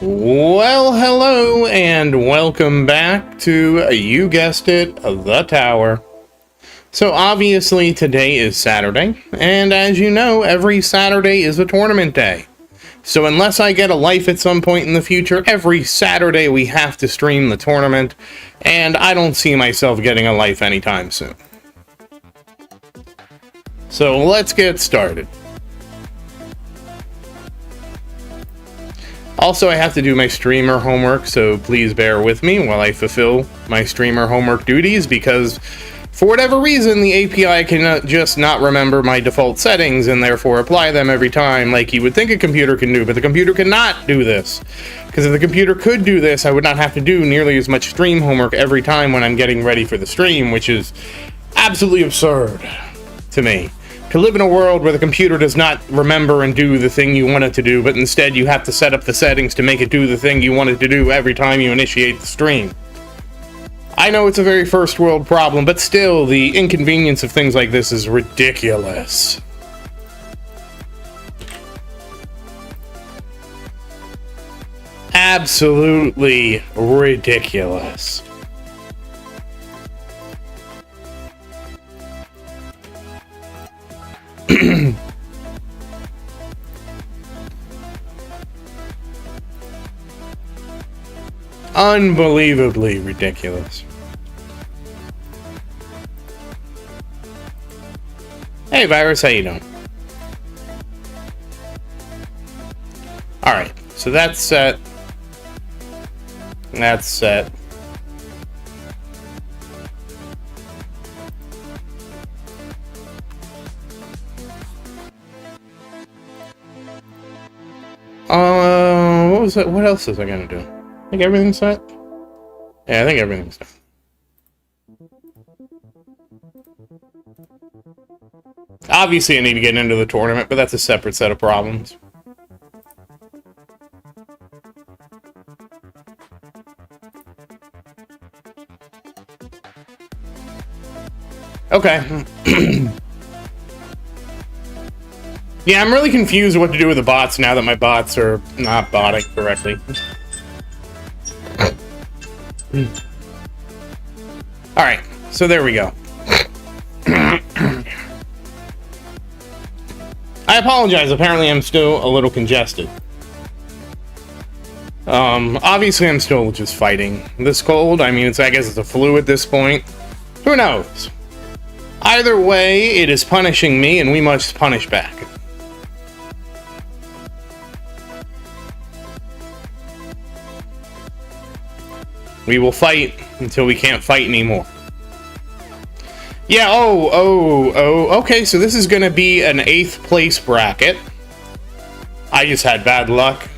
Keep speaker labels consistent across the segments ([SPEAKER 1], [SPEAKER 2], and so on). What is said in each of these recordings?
[SPEAKER 1] Well, hello and welcome back to, you guessed it, The Tower. So obviously today is Saturday, and as you know, every Saturday is a tournament day. So unless I get a life at some point in the future, every Saturday we have to stream the tournament, and I don't see myself getting a life anytime soon. So let's get started. Also, I have to do my streamer homework, so please bear with me while I fulfill my streamer homework duties, because for whatever reason, the API can just not remember my default settings and therefore apply them every time like you would think a computer can do, but the computer cannot do this. Because if the computer could do this, I would not have to do nearly as much stream homework every time when I'm getting ready for the stream, which is absolutely absurd to me. To live in a world where the computer does not remember and do the thing you want it to do, but instead you have to set up the settings to make it do the thing you want it to do every time you initiate the stream. I know it's a very first world problem, but still, the inconvenience of things like this is ridiculous. Absolutely ridiculous. Unbelievably ridiculous. Hey Virus, how you doing? Alright, so that's set. That's set. What was it? What else is I gonna do? I think everything's set? Yeah, I think everything's set. Obviously, I need to get into the tournament, but that's a separate set of problems. Okay. Yeah, I'm really confused what to do with the bots now that my bots are not botting correctly. Alright, so there we go. I apologize, apparently I'm still a little congested. Obviously I'm still just fighting this cold. I mean, I guess it's a flu at this point. Who knows? Either way, it is punishing me and we must punish back. We will fight until we can't fight anymore. Yeah, okay, so this is gonna be an 8th place bracket. I just had bad luck.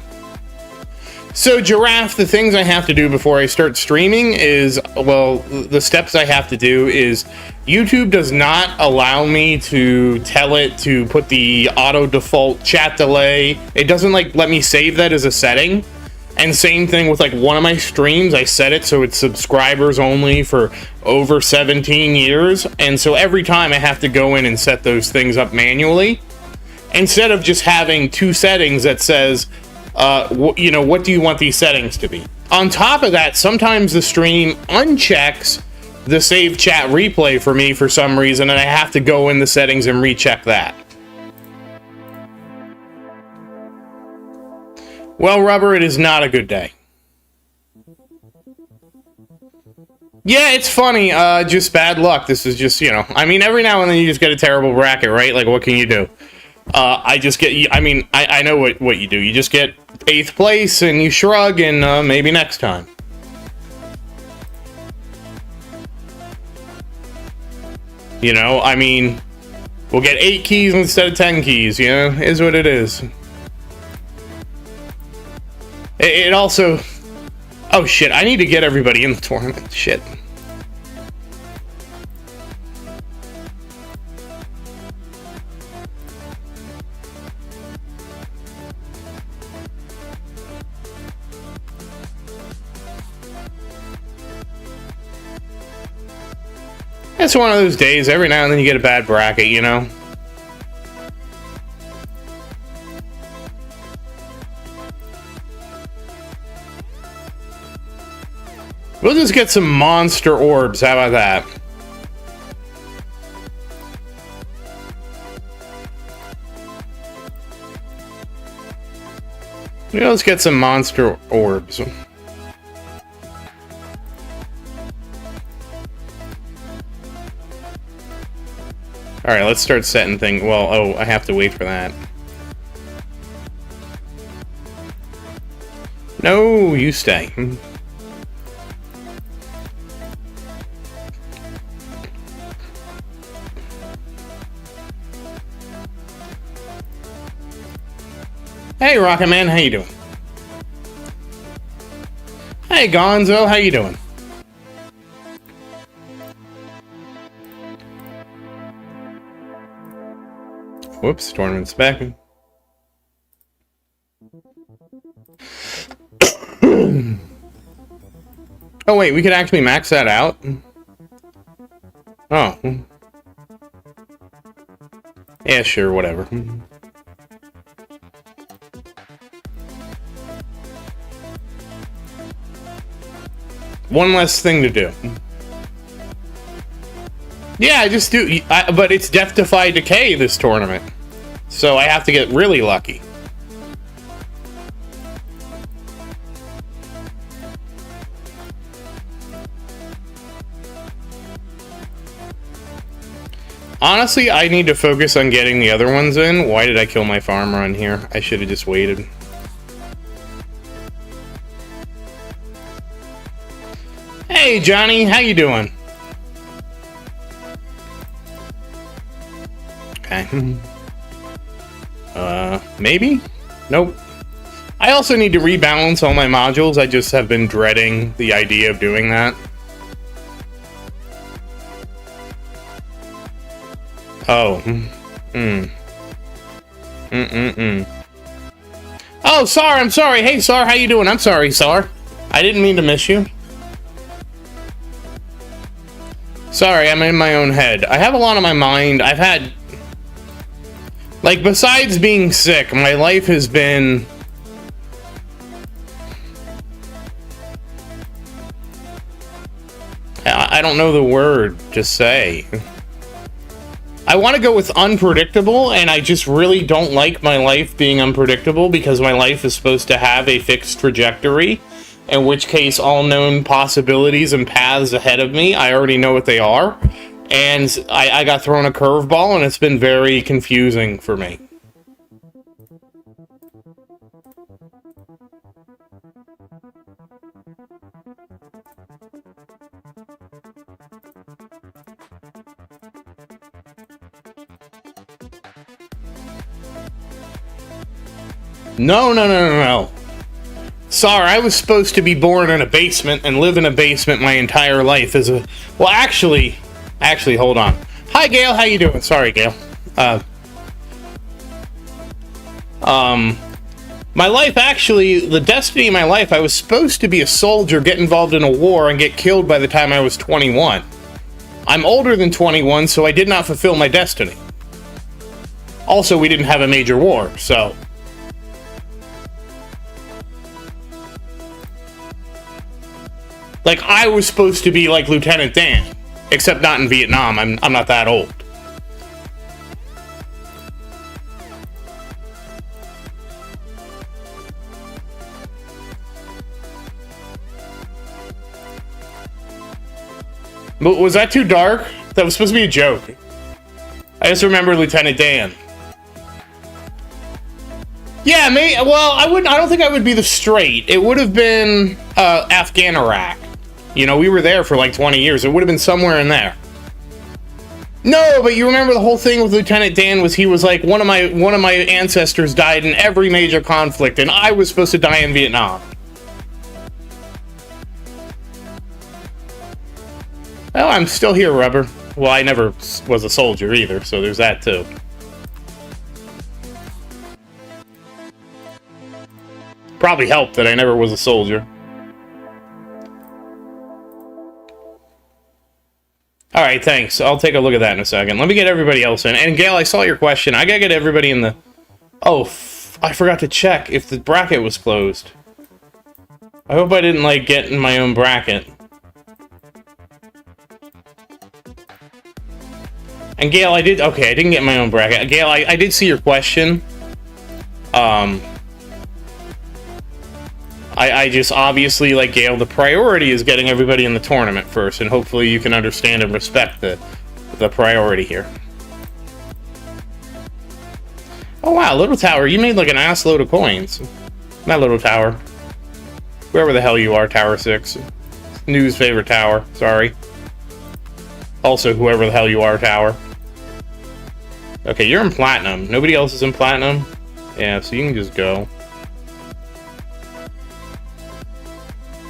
[SPEAKER 1] So, Giraffe, the things I have to do before I start streaming is, well, the steps I have to do is, YouTube does not allow me to tell it to put the auto default chat delay. It doesn't, like, let me save that as a setting. And same thing with, like, one of my streams, I set it so it's subscribers only for over 17 years. And so every time I have to go in and set those things up manually. Instead of just having two settings that says, you know, what do you want these settings to be? On top of that, sometimes the stream unchecks the save chat replay for me for some reason, and I have to go in the settings and recheck that. Well, Rubber, it is not a good day. Yeah, it's funny, just bad luck. This is just, you know, I mean, every now and then you just get a terrible bracket, right? Like, what can you do? I just get, I mean, I know what you do. You just get 8th place and you shrug and maybe next time. You know, I mean, we'll get 8 keys instead of 10 keys, you know? Is what it is. It also... Oh shit, I need to get everybody in the tournament. Shit. It's one of those days, every now and then you get a bad bracket, you know? We'll just get some monster orbs. How about that? Yeah, let's get some monster orbs. Alright, let's start setting things. Well, oh, I have to wait for that. No, you stay. Hey, Rocket Man, how you doing? Hey, Gonzo, how you doing? Whoops, tournament's back. Oh, wait, we could actually max that out? Oh. Yeah, sure, whatever. One less thing to do. Yeah, I just do. But it's Death Defy Decay this tournament. So I have to get really lucky. Honestly, I need to focus on getting the other ones in. Why did I kill my farm run here? I should have just waited. Hey, Johnny, how you doing? Okay. Maybe? Nope. I also need to rebalance all my modules. I just have been dreading the idea of doing that. Oh. Oh, Sar, I'm sorry. Hey, Sar, how you doing? I'm sorry, Sar. I didn't mean to miss you. Sorry, I'm in my own head. I have a lot on my mind. I've had... Like, besides being sick, my life has been... I don't know the word to say. I want to go with unpredictable, and I just really don't like my life being unpredictable because my life is supposed to have a fixed trajectory, in which case all known possibilities and paths ahead of me, I already know what they are, and I got thrown a curveball, and it's been very confusing for me. No. Sorry, I was supposed to be born in a basement and live in a basement my entire life as a... Well, actually, hold on. Hi, Gail, how you doing? Sorry, Gail. My life, actually, the destiny of my life, I was supposed to be a soldier, get involved in a war, and get killed by the time I was 21. I'm older than 21, so I did not fulfill my destiny. Also, we didn't have a major war, so... Like, I was supposed to be like Lieutenant Dan, except not in Vietnam. I'm not that old. But was that too dark? That was supposed to be a joke. I just remember Lieutenant Dan. Yeah, well, I don't think I would be the straight. It would have been Afghan Iraq. You know, we were there for like 20 years. It would have been somewhere in there. No, but you remember the whole thing with Lieutenant Dan was he was like, one of my ancestors died in every major conflict, and I was supposed to die in Vietnam. Well, I'm still here, Rubber. Well, I never was a soldier either, so there's that too. Probably helped that I never was a soldier. Alright, thanks. I'll take a look at that in a second. Let me get everybody else in. And Gail, I saw your question. I gotta get everybody in the... Oh, I forgot to check if the bracket was closed. I hope I didn't, like, get in my own bracket. And Gail, I didn't get my own bracket. Gail, I did see your question. I just obviously, like Gail, the priority is getting everybody in the tournament first, and hopefully you can understand and respect the priority here. Oh wow, Little Tower, you made like an ass load of coins. Not Little Tower. Whoever the hell you are, Tower 6. News favorite tower, sorry. Also, whoever the hell you are, Tower. Okay, you're in Platinum. Nobody else is in Platinum? Yeah, so you can just go.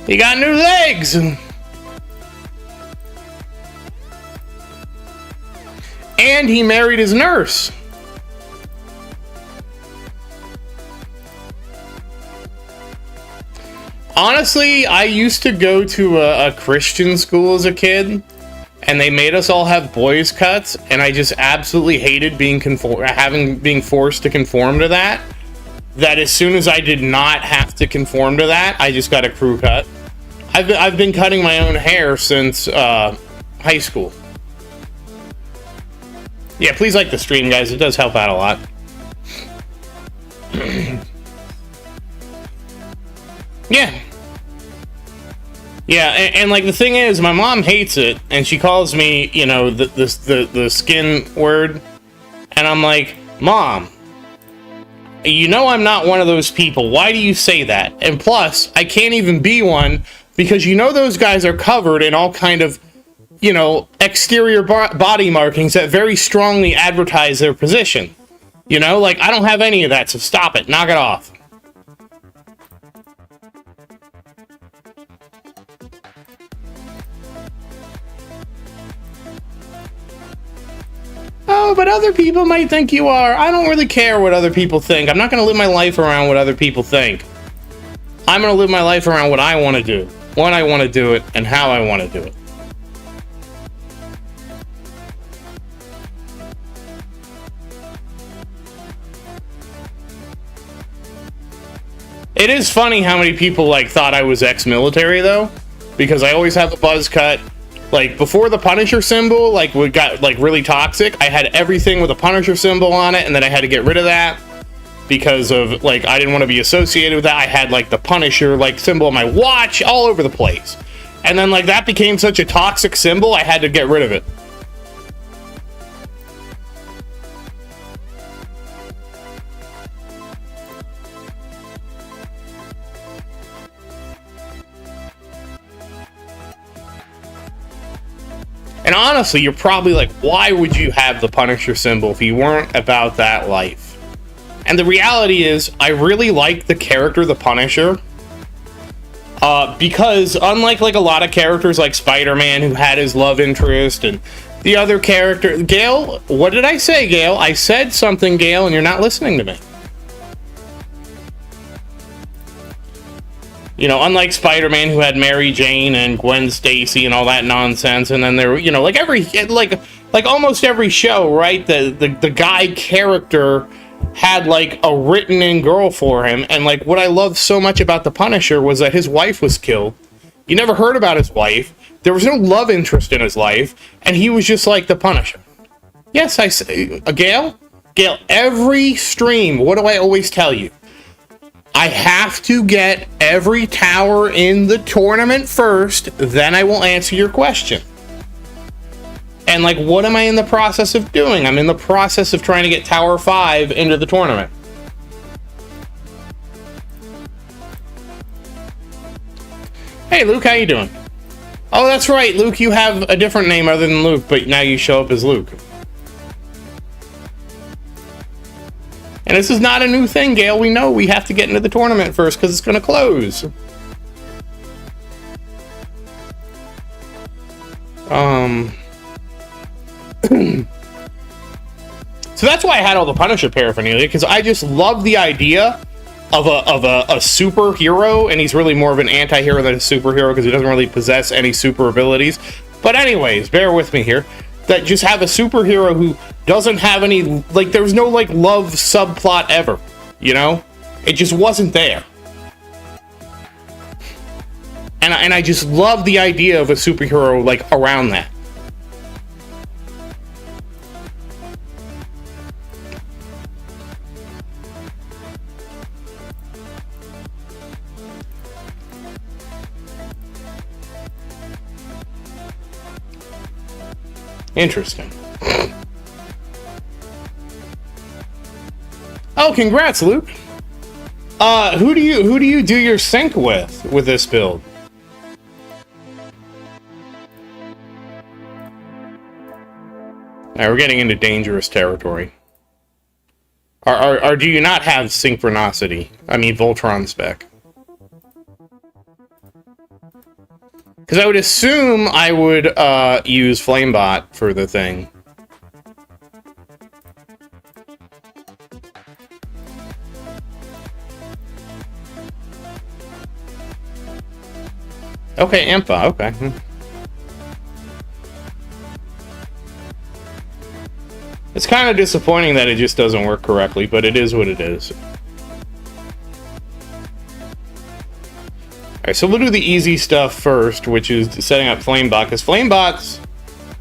[SPEAKER 1] He got new legs! And he married his nurse. Honestly, I used to go to a Christian school as a kid, and they made us all have boys' cuts, and I just absolutely hated being forced to conform to that. That as soon as I did not have to conform to that, I just got a crew cut. I've been cutting my own hair since high school. Yeah, please like the stream, guys. It does help out a lot. Yeah. Yeah, and like the thing is, my mom hates it, and she calls me, you know, the skin word, and I'm like, Mom, you know I'm not one of those people. Why do you say that? And plus, I can't even be one because you know those guys are covered in all kind of, you know, exterior body markings that very strongly advertise their position. You know, like I don't have any of that, so stop it, knock it off. Oh, but other people might think you are. I don't really care what other people think. I'm not going to live my life around what other people think. I'm going to live my life around what I want to do, when I want to do it, and how I want to do it. It is funny how many people like thought I was ex-military though, because I always have a buzz cut. Like before the Punisher symbol, like we got like really toxic. I had everything with a Punisher symbol on it, and then I had to get rid of that because of like I didn't want to be associated with that. I had like the Punisher like symbol on my watch all over the place, and then like that became such a toxic symbol, I had to get rid of it. And honestly, you're probably like, why would you have the Punisher symbol if you weren't about that life? And the reality is, I really like the character, the Punisher. Because unlike like a lot of characters like Spider-Man who had his love interest and the other character... Gail, what did I say, Gail? I said something, Gail, and you're not listening to me. You know, unlike Spider-Man who had Mary Jane and Gwen Stacy and all that nonsense, and then there were, you know, like almost every show, right? The guy character had like a written-in girl for him, and like what I loved so much about the Punisher was that his wife was killed. You never heard about his wife. There was no love interest in his life, and he was just like the Punisher. Yes, I say, Gail, every stream, what do I always tell you? I have to get every tower in the tournament first, then I will answer your question. And like, what am I in the process of doing? I'm in the process of trying to get Tower 5 into the tournament. Hey Luke, how you doing? Oh, that's right, Luke, you have a different name other than Luke, but now you show up as Luke. And this is not a new thing, Gail. We know we have to get into the tournament first because it's going to close. So that's why I had all the Punisher paraphernalia, because I just love the idea of a superhero, and he's really more of an anti-hero than a superhero because he doesn't really possess any super abilities. But anyways, bear with me here. That just have a superhero who doesn't have any, like, there was no, like, love subplot ever, you know? It just wasn't there. And I just love the idea of a superhero, like, around that. Interesting. Oh, congrats, Luke. Who do you do your sync with this build? Alright, we're getting into dangerous territory. Or do you not have synchronicity? I mean, Voltron spec. Because I would assume I would use Flamebot for the thing. Okay, Ampha, okay. It's kind of disappointing that it just doesn't work correctly, but it is what it is. Alright, so we'll do the easy stuff first, which is setting up Flamebot, because Flamebot's,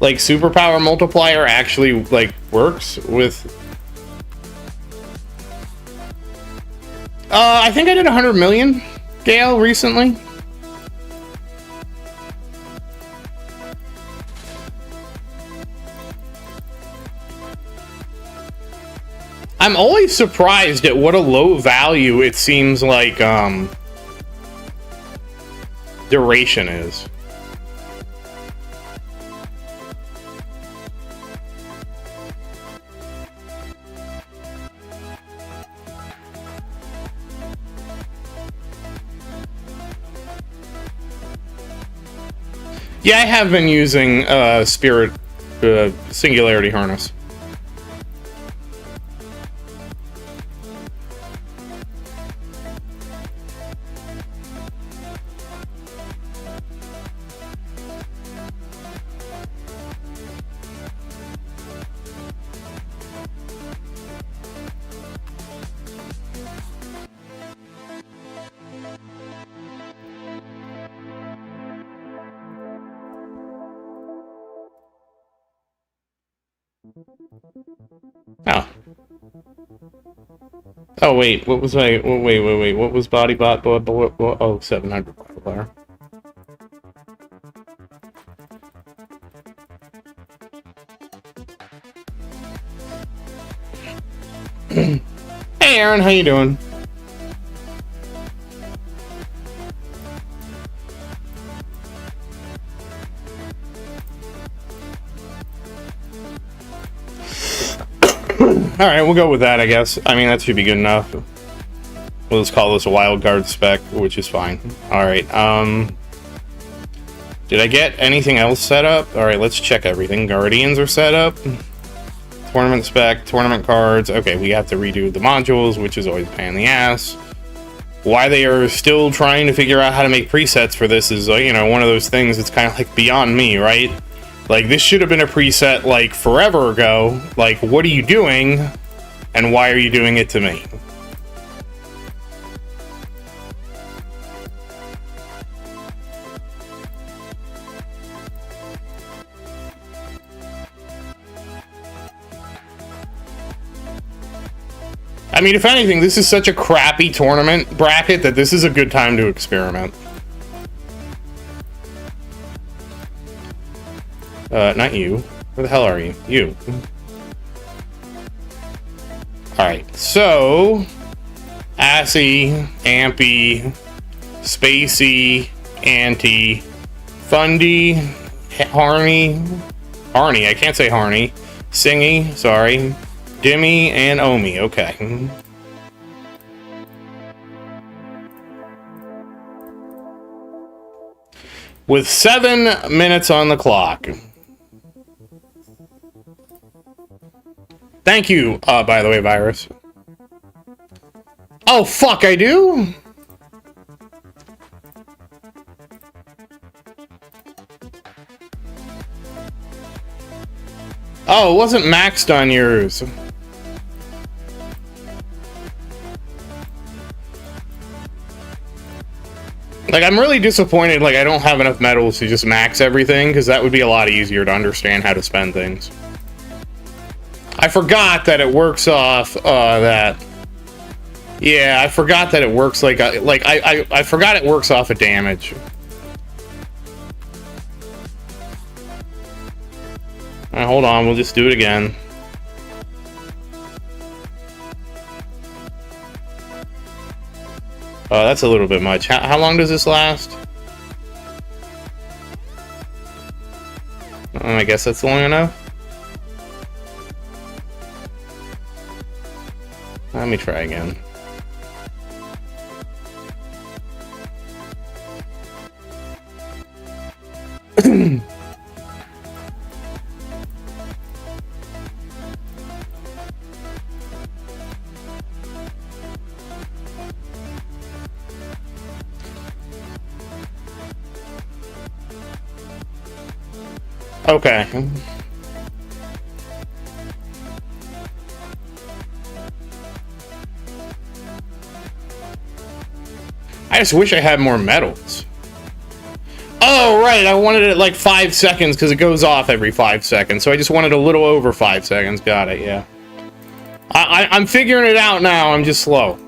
[SPEAKER 1] like, superpower multiplier actually, like, works with... I think I did 100 million, Gale, recently. I'm always surprised at what a low value it seems like duration is. Yeah, I have been using Spirit Singularity Harness. Oh. Oh, wait, what was I... Wait, what was Bodybot? Oh, 700 modifier. Hey, Aaron, how you doing? Alright, we'll go with that, I guess. I mean, that should be good enough. We'll just call this a wild card spec, which is fine. Alright, did I get anything else set up? Alright, let's check everything. Guardians are set up. Tournament spec, tournament cards. Okay, we have to redo the modules, which is always a pain in the ass. Why they are still trying to figure out how to make presets for this is, you know, one of those things that's kind of like beyond me, right? Like, this should have been a preset, like, forever ago. Like, what are you doing? And why are you doing it to me? I mean, if anything, this is such a crappy tournament bracket that this is a good time to experiment. Not you. Where the hell are you? You. Alright, so... Assy, Ampy, Spacey, Anti, Fundy, Harney, I can't say Harney, Singy, sorry, Dimmy, and Omi, okay. With 7 minutes on the clock. Thank you, by the way, Virus. Oh, fuck, I do? Oh, it wasn't maxed on yours. Like, I'm really disappointed, like, I don't have enough medals to just max everything, because that would be a lot easier to understand how to spend things. I forgot that it works off, that... Yeah, I forgot that it works like I forgot it works off of damage. Hold on, we'll just do it again. Oh, that's a little bit much. How long does this last? I guess that's long enough. Let me try again. Okay. I just wish I had more medals. Oh, right, I wanted it like 5 seconds because it goes off every 5 seconds. So I just wanted a little over 5 seconds. Got it, yeah. I'm figuring it out now. I'm just slow.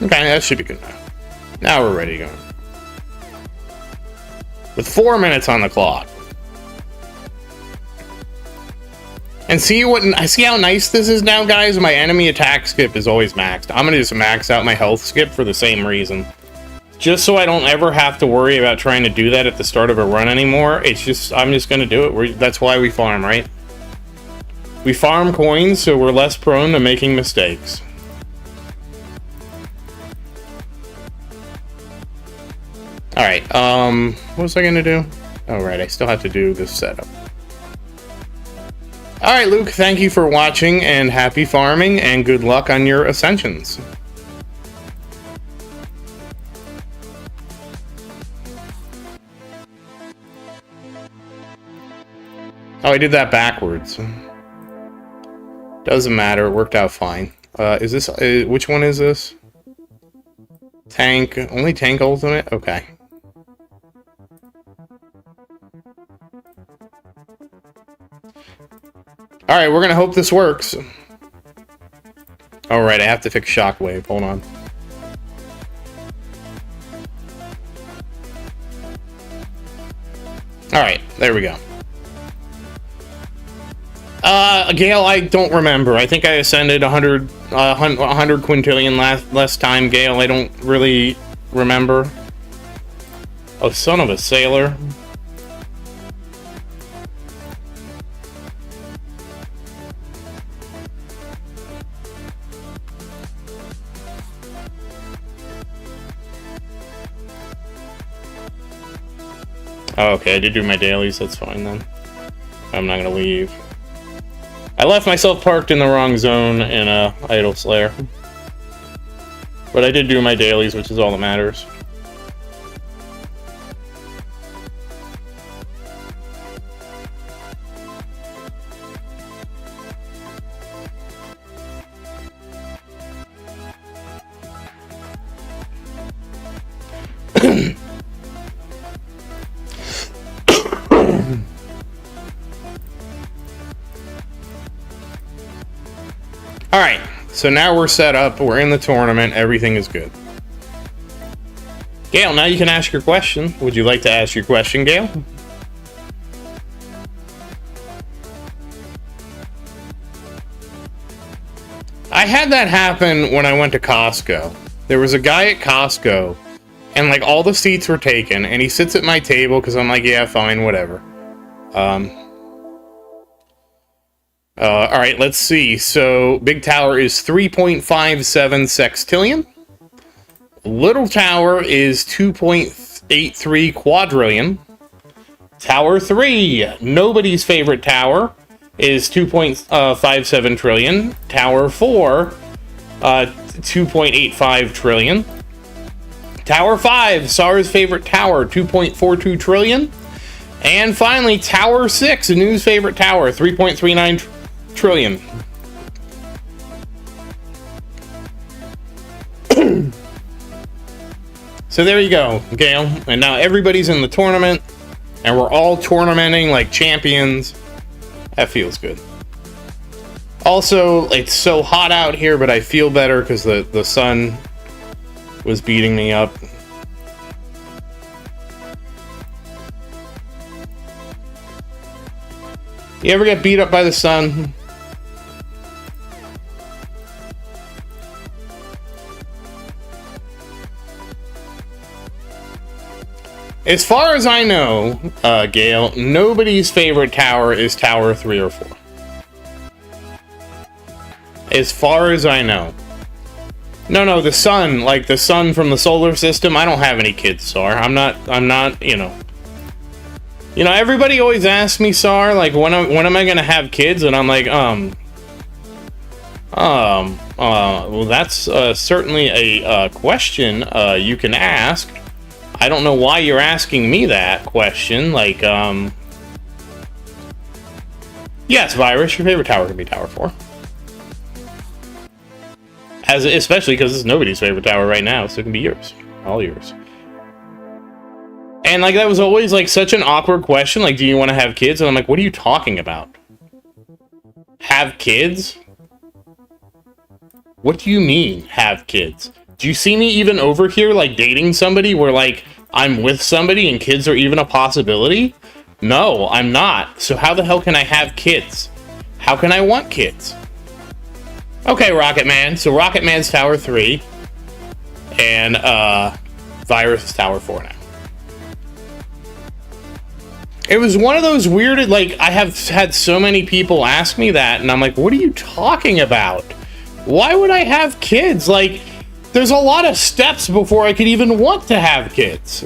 [SPEAKER 1] Okay, that should be good now. Now we're ready to go. With 4 minutes on the clock. And see how nice this is now, guys? My enemy attack skip is always maxed. I'm gonna just max out my health skip for the same reason. Just so I don't ever have to worry about trying to do that at the start of a run anymore. It's just, I'm just gonna do it. That's why we farm, right? We farm coins so we're less prone to making mistakes. Alright, what was I gonna do? Oh, right, I still have to do this setup. Alright, Luke, thank you for watching, and happy farming, and good luck on your ascensions. Oh, I did that backwards. Doesn't matter, it worked out fine. Is this, which one is this? Tank, only tank ultimate? Okay. Alright, we're gonna hope this works. Alright, I have to fix Shockwave. Hold on. Alright, there we go. Gale, I don't remember. I think I ascended 100 quintillion last time, Gale. I don't really remember. Oh, son of a sailor. Oh, okay, I did do my dailies, that's fine then. I'm not gonna leave. I left myself parked in the wrong zone in Idol Slayer. But I did do my dailies, which is all that matters. Alright, so now we're set up, we're in the tournament, everything is good. Gale, now you can ask your question. Would you like to ask your question, Gale? I had that happen when I went to Costco. There was a guy at Costco, and like all the seats were taken, and he sits at my table because I'm like, yeah, fine, whatever. All right, let's see. So big tower is 3.57 sextillion. Little tower is 2.83 quadrillion. Tower 3, nobody's favorite tower, is 2.57 trillion. Tower 4, 2.85 trillion. Tower 5, Sar's favorite tower, 2.42 trillion. And finally, Tower 6, Anu's favorite tower, 3.39 trillion. So there you go, Gale. And now everybody's in the tournament, and we're all tournamenting like champions. That feels good. Also, it's so hot out here, but I feel better because the sun was beating me up. You ever get beat up by the sun? As far as I know, Gale, nobody's favorite tower is Tower 3 or 4. As far as I know. No, the sun, like the sun from the solar system. I don't have any kids, Sar. I'm not, you know. You know, everybody always asks me, Sar, like, when am I gonna have kids? And I'm like, well, that's certainly a question you can ask. I don't know why you're asking me that question. Like, yes, Virus, your favorite tower can be Tower 4. Especially because it's nobody's favorite tower right now, so it can be yours. All yours. And, like, that was always, like, such an awkward question. Like, do you want to have kids? And I'm like, what are you talking about? Have kids? What do you mean, have kids? Do you see me even over here, like, dating somebody where, like, I'm with somebody and kids are even a possibility? No, I'm not. So how the hell can I have kids? How can I want kids? Okay, Rocket Man. So Rocket Man's Tower 3. And, Virus is Tower 4 now. It was one of those weird, like, I have had so many people ask me that, and I'm like, what are you talking about? Why would I have kids? Like, there's a lot of steps before I could even want to have kids.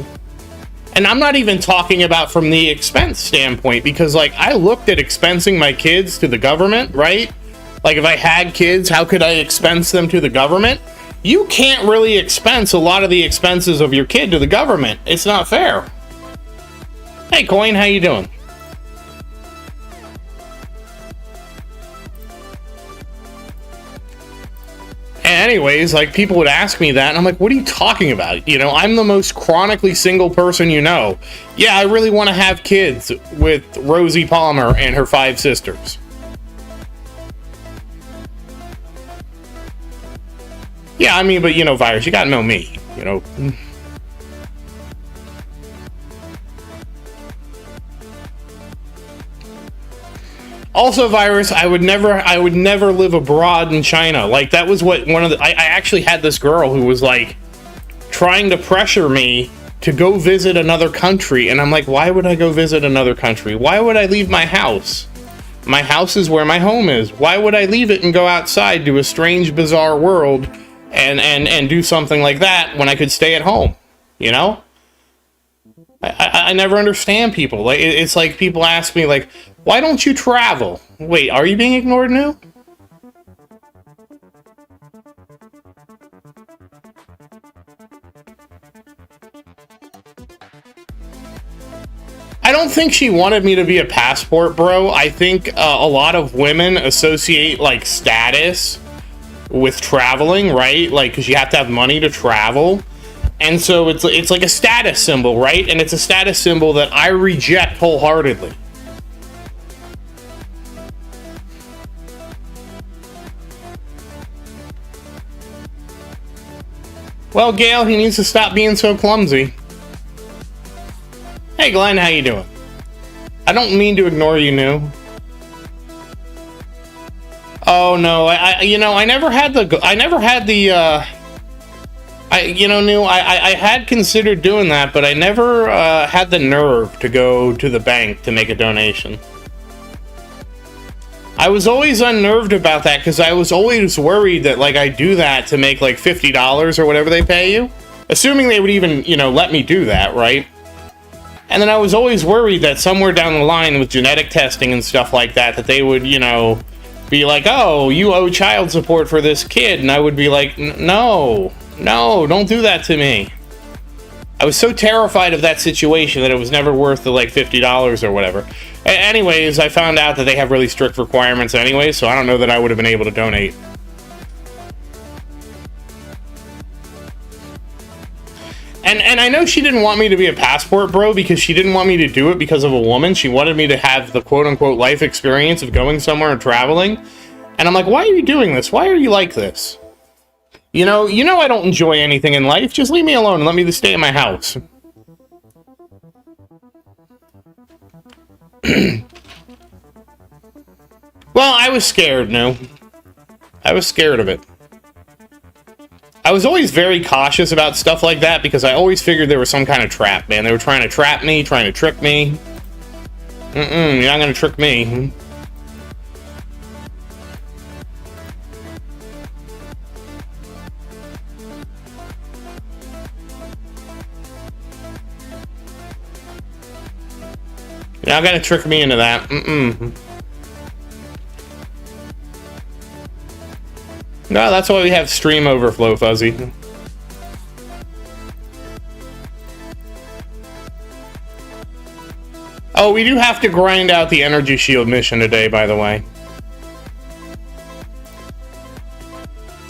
[SPEAKER 1] And I'm not even talking about from the expense standpoint, because, like, I looked at expensing my kids to the government, right? Like, if I had kids, how could I expense them to the government? You can't really expense a lot of the expenses of your kid to the government. It's not fair. Hey, Coin, how you doing? And anyways, like, people would ask me that, and I'm like, what are you talking about? You know, I'm the most chronically single person you know. Yeah, I really want to have kids with Rosie Palmer and her 5 sisters. Yeah, I mean, but, you know, Virus, you gotta know me, you know. Also, Virus, I would never live abroad in China. Like, that was what one of the... I actually had this girl who was, like, trying to pressure me to go visit another country. And I'm like, why would I go visit another country? Why would I leave my house? My house is where my home is. Why would I leave it and go outside to a strange, bizarre world and do something like that when I could stay at home? You know? I never understand people. Like, it's like people ask me, like, why don't you travel? Wait, are you being ignored now? I don't think she wanted me to be a passport, bro. I think a lot of women associate, like, status with traveling, right? Like, because you have to have money to travel. And so it's like a status symbol, right? And it's a status symbol that I reject wholeheartedly. Well, Gale, he needs to stop being so clumsy. Hey, Glenn, how you doing? I don't mean to ignore you, New. Oh no, I never had the New, I had considered doing that, but I never had the nerve to go to the bank to make a donation. I was always unnerved about that because I was always worried that, like, I do that to make, like, $50 or whatever they pay you. Assuming they would even, you know, let me do that, right? And then I was always worried that somewhere down the line with genetic testing and stuff like that, that they would, you know, be like, oh, you owe child support for this kid. And I would be like, no, don't do that to me. I was so terrified of that situation that it was never worth the, like, $50 or whatever. Anyways, I found out that they have really strict requirements anyway, so I don't know that I would have been able to donate. And I know she didn't want me to be a passport bro because she didn't want me to do it because of a woman. She wanted me to have the quote-unquote life experience of going somewhere and traveling. And I'm like, why are you doing this? Why are you like this? You know I don't enjoy anything in life. Just leave me alone and let me just stay in my house. Well, I was scared, no. I was scared of it. I was always very cautious about stuff like that because I always figured there was some kind of trap, man. They were trying to trap me, trying to trick me. You're not gonna trick me. You're not gonna trick me into that. No, that's why we have stream overflow, Fuzzy. Oh, we do have to grind out the energy shield mission today, by the way.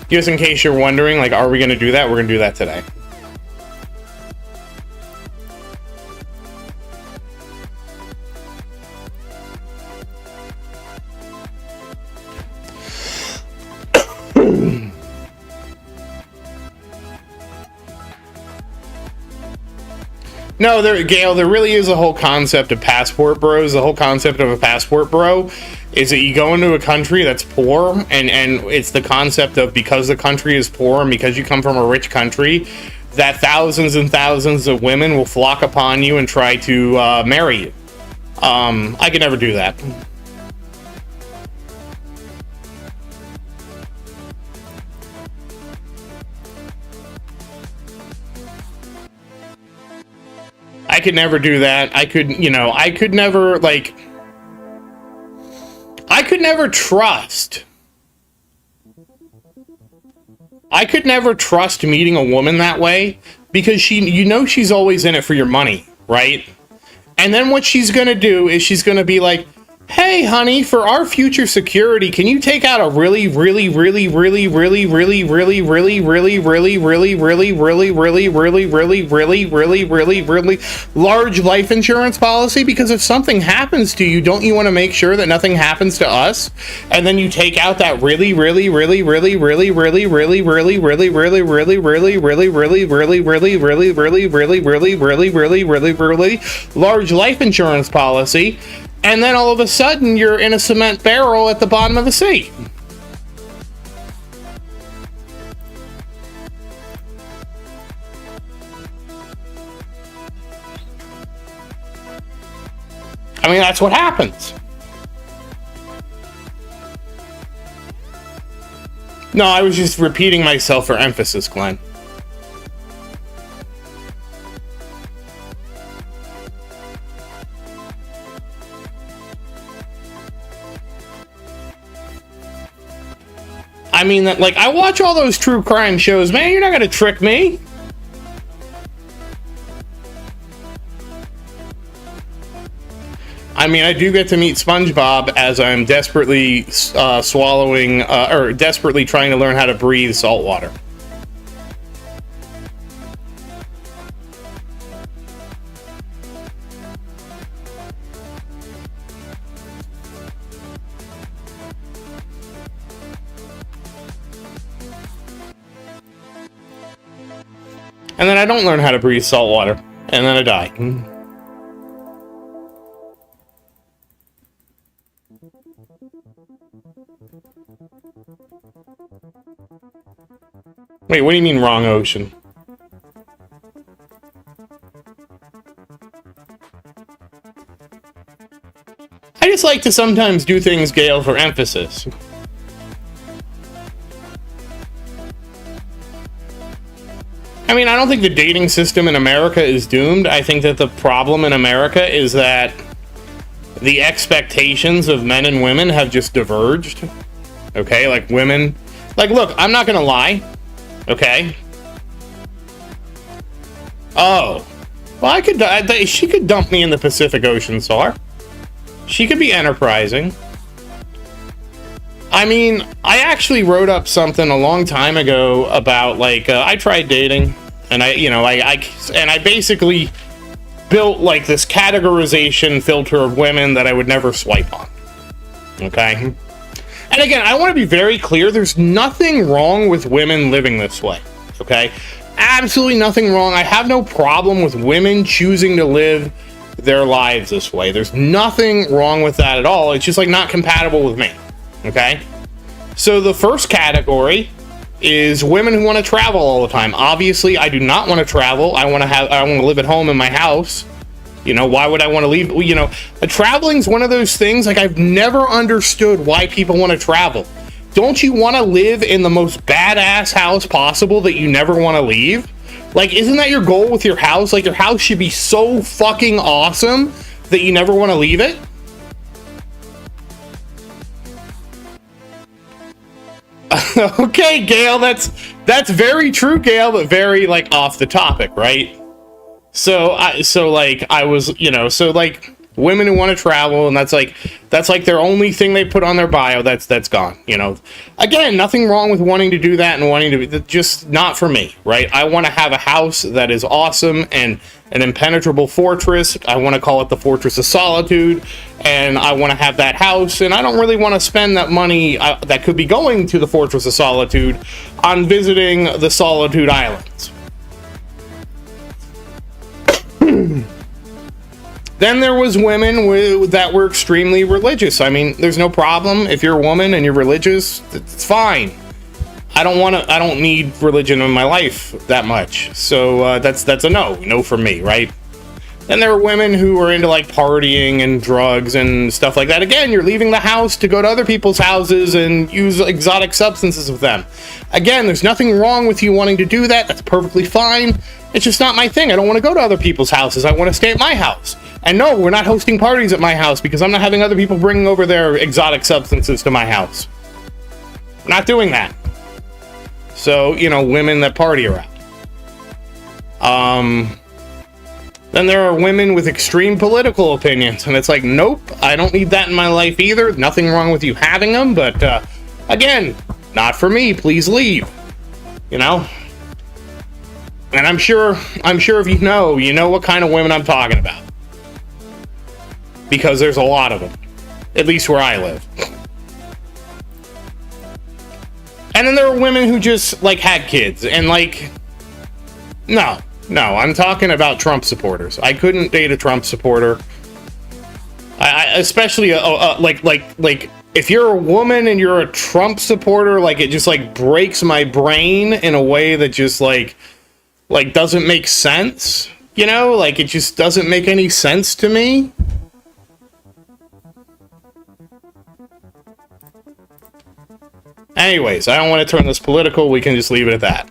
[SPEAKER 1] Just in case you're wondering, like, are we going to do that? We're going to do that today. No, Gail, there really is a whole concept of passport bros. The whole concept of a passport bro is that you go into a country that's poor, and it's the concept of because the country is poor and because you come from a rich country, that thousands and thousands of women will flock upon you and try to marry you. I could never do that. I could never do that. I could never, like, I could never trust. I could never trust meeting a woman that way because she's always in it for your money, right? And then what she's going to do is she's going to be like, hey, honey, for our future security, can you take out a really large life insurance policy? Because if something happens to you, don't you want to make sure that nothing happens to us? And then you take out that large life insurance policy. And then all of a sudden, you're in a cement barrel at the bottom of the sea. I mean, that's what happens. No, I was just repeating myself for emphasis, Glenn. I mean, like, I watch all those true crime shows, man. You're not gonna trick me. I mean, I do get to meet SpongeBob as I'm desperately swallowing, or desperately trying to learn how to breathe salt water. And then I don't learn how to breathe salt water, and then I die. Wait, what do you mean wrong ocean? I just like to sometimes do things, Gail, for emphasis. I mean, I don't think the dating system in America is doomed. I think that the problem in America is that the expectations of men and women have just diverged. Okay, like women... Like, look, I'm not gonna lie. Okay? Oh. Well, she could dump me in the Pacific Ocean, Sar. She could be enterprising. I mean, I actually wrote up something a long time ago about, like, I tried dating, and I basically built, like, this categorization filter of women that I would never swipe on. Okay? And again, I want to be very clear, there's nothing wrong with women living this way. Okay? Absolutely nothing wrong. I have no problem with women choosing to live their lives this way. There's nothing wrong with that at all. It's just, like, not compatible with me. Okay, so the first category is women who want to travel all the time. Obviously, I do not want to travel. I want to live at home in my house. You know, why would I want to leave? You know, traveling is one of those things, like, I've never understood why people want to travel. Don't you want to live in the most badass house possible that you never want to leave? Like, isn't that your goal with your house? Like, your house should be so fucking awesome that you never want to leave it? Okay, Gail, that's very true, Gail, but very, like, off the topic, right? So women who want to travel, and that's like their only thing they put on their bio, that's gone, you know. Again, nothing wrong with wanting to do that and wanting to be, just not for me, right? I want to have a house that is awesome and an impenetrable fortress. I want to call it the Fortress of Solitude, and I want to have that house, and I don't really want to spend that money that could be going to the Fortress of Solitude on visiting the Solitude Islands. Then there was women that were extremely religious. I mean, there's no problem if you're a woman and you're religious. It's fine. I don't need religion in my life that much. So that's a no for me, right? Then there are women who are into, like, partying and drugs and stuff like that. Again, you're leaving the house to go to other people's houses and use exotic substances with them. Again, there's nothing wrong with you wanting to do that. That's perfectly fine. It's just not my thing. I don't want to go to other people's houses. I want to stay at my house. And no, we're not hosting parties at my house because I'm not having other people bringing over their exotic substances to my house. We're not doing that. So, you know, women that party around. Then there are women with extreme political opinions, and it's like, nope, I don't need that in my life either. Nothing wrong with you having them, but again, not for me. Please leave. You know? And I'm sure if you know what kind of women I'm talking about. Because there's a lot of them. At least where I live. And then there are women who just, like, had kids. And, like, no, I'm talking about Trump supporters. I couldn't date a Trump supporter. I especially, like, if you're a woman and you're a Trump supporter, like, it just, like, breaks my brain in a way that just, like doesn't make sense. You know? Like, it just doesn't make any sense to me. Anyways, I don't want to turn this political. We can just leave it at that.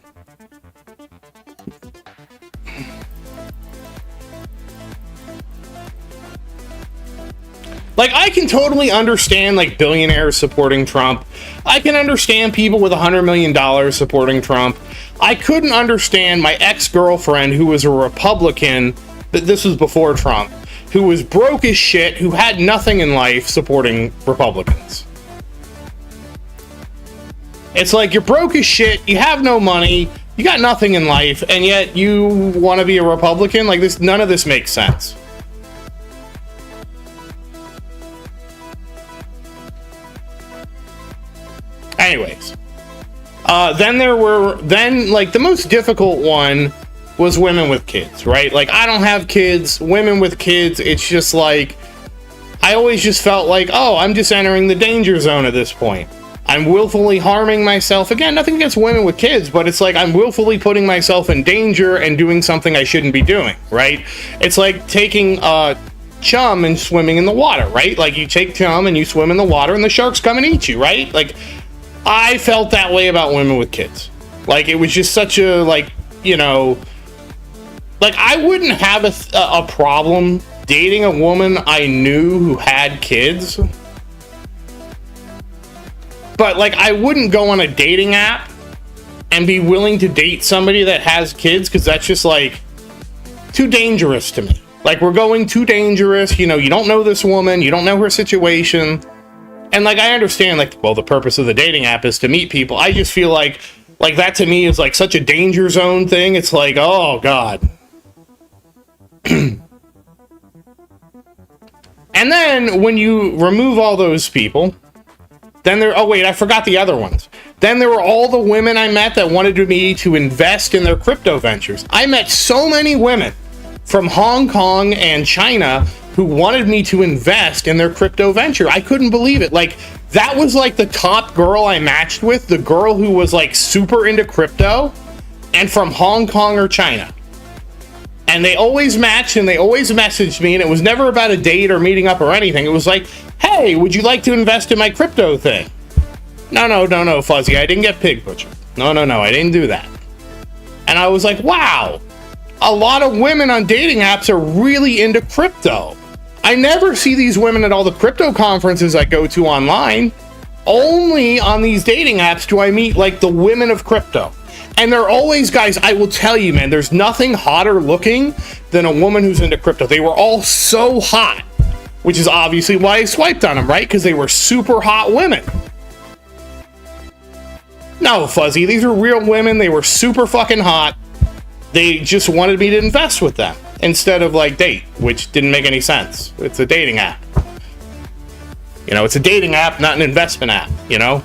[SPEAKER 1] Like, I can totally understand, like, billionaires supporting Trump. I can understand people with $100 million supporting Trump. I couldn't understand my ex-girlfriend, who was a Republican, this was before Trump, who was broke as shit, who had nothing in life, supporting Republicans. It's like, you're broke as shit, you have no money, you got nothing in life, and yet you want to be a Republican? Like, this, none of this makes sense. Anyways. Then, like, the most difficult one was women with kids, right? Like, I don't have kids, women with kids, it's just like, I always just felt like, oh, I'm just entering the danger zone at this point. I'm willfully harming myself. Again, nothing against women with kids, but it's like I'm willfully putting myself in danger and doing something I shouldn't be doing, right? It's like taking chum and swimming in the water, right? Like, you take chum and you swim in the water and the sharks come and eat you, right? Like, I felt that way about women with kids. Like, it was just such a, like, you know, like, I wouldn't have a problem dating a woman I knew who had kids. But, like, I wouldn't go on a dating app and be willing to date somebody that has kids, because that's just, like, too dangerous to me. Like, we're going too dangerous. You know, you don't know this woman. You don't know her situation. And, like, I understand, like, well, the purpose of the dating app is to meet people. I just feel like that to me is, like, such a danger zone thing. It's like, oh, God. And then, when you remove all those people, then there... Oh, wait, I forgot the other ones. Then there were all the women I met that wanted me to invest in their crypto ventures. I met so many women from Hong Kong and China who wanted me to invest in their crypto venture. I couldn't believe it. Like, that was like the top girl I matched with, the girl who was like super into crypto and from Hong Kong or China. And they always matched and they always messaged me, and it was never about a date or meeting up or anything. It was like, hey, would you like to invest in my crypto thing? No, Fuzzy, I didn't get pig butchered. No, I didn't do that. And I was like, wow, a lot of women on dating apps are really into crypto. I never see these women at all the crypto conferences I go to online. Only on these dating apps do I meet, like, the women of crypto. And they're always, guys, I will tell you, man, there's nothing hotter looking than a woman who's into crypto. They were all so hot, which is obviously why I swiped on them, right? Because they were super hot women. No, Fuzzy, these are real women. They were super fucking hot. They just wanted me to invest with them instead of, like, date, which didn't make any sense. It's a dating app. You know, it's a dating app, not an investment app, you know?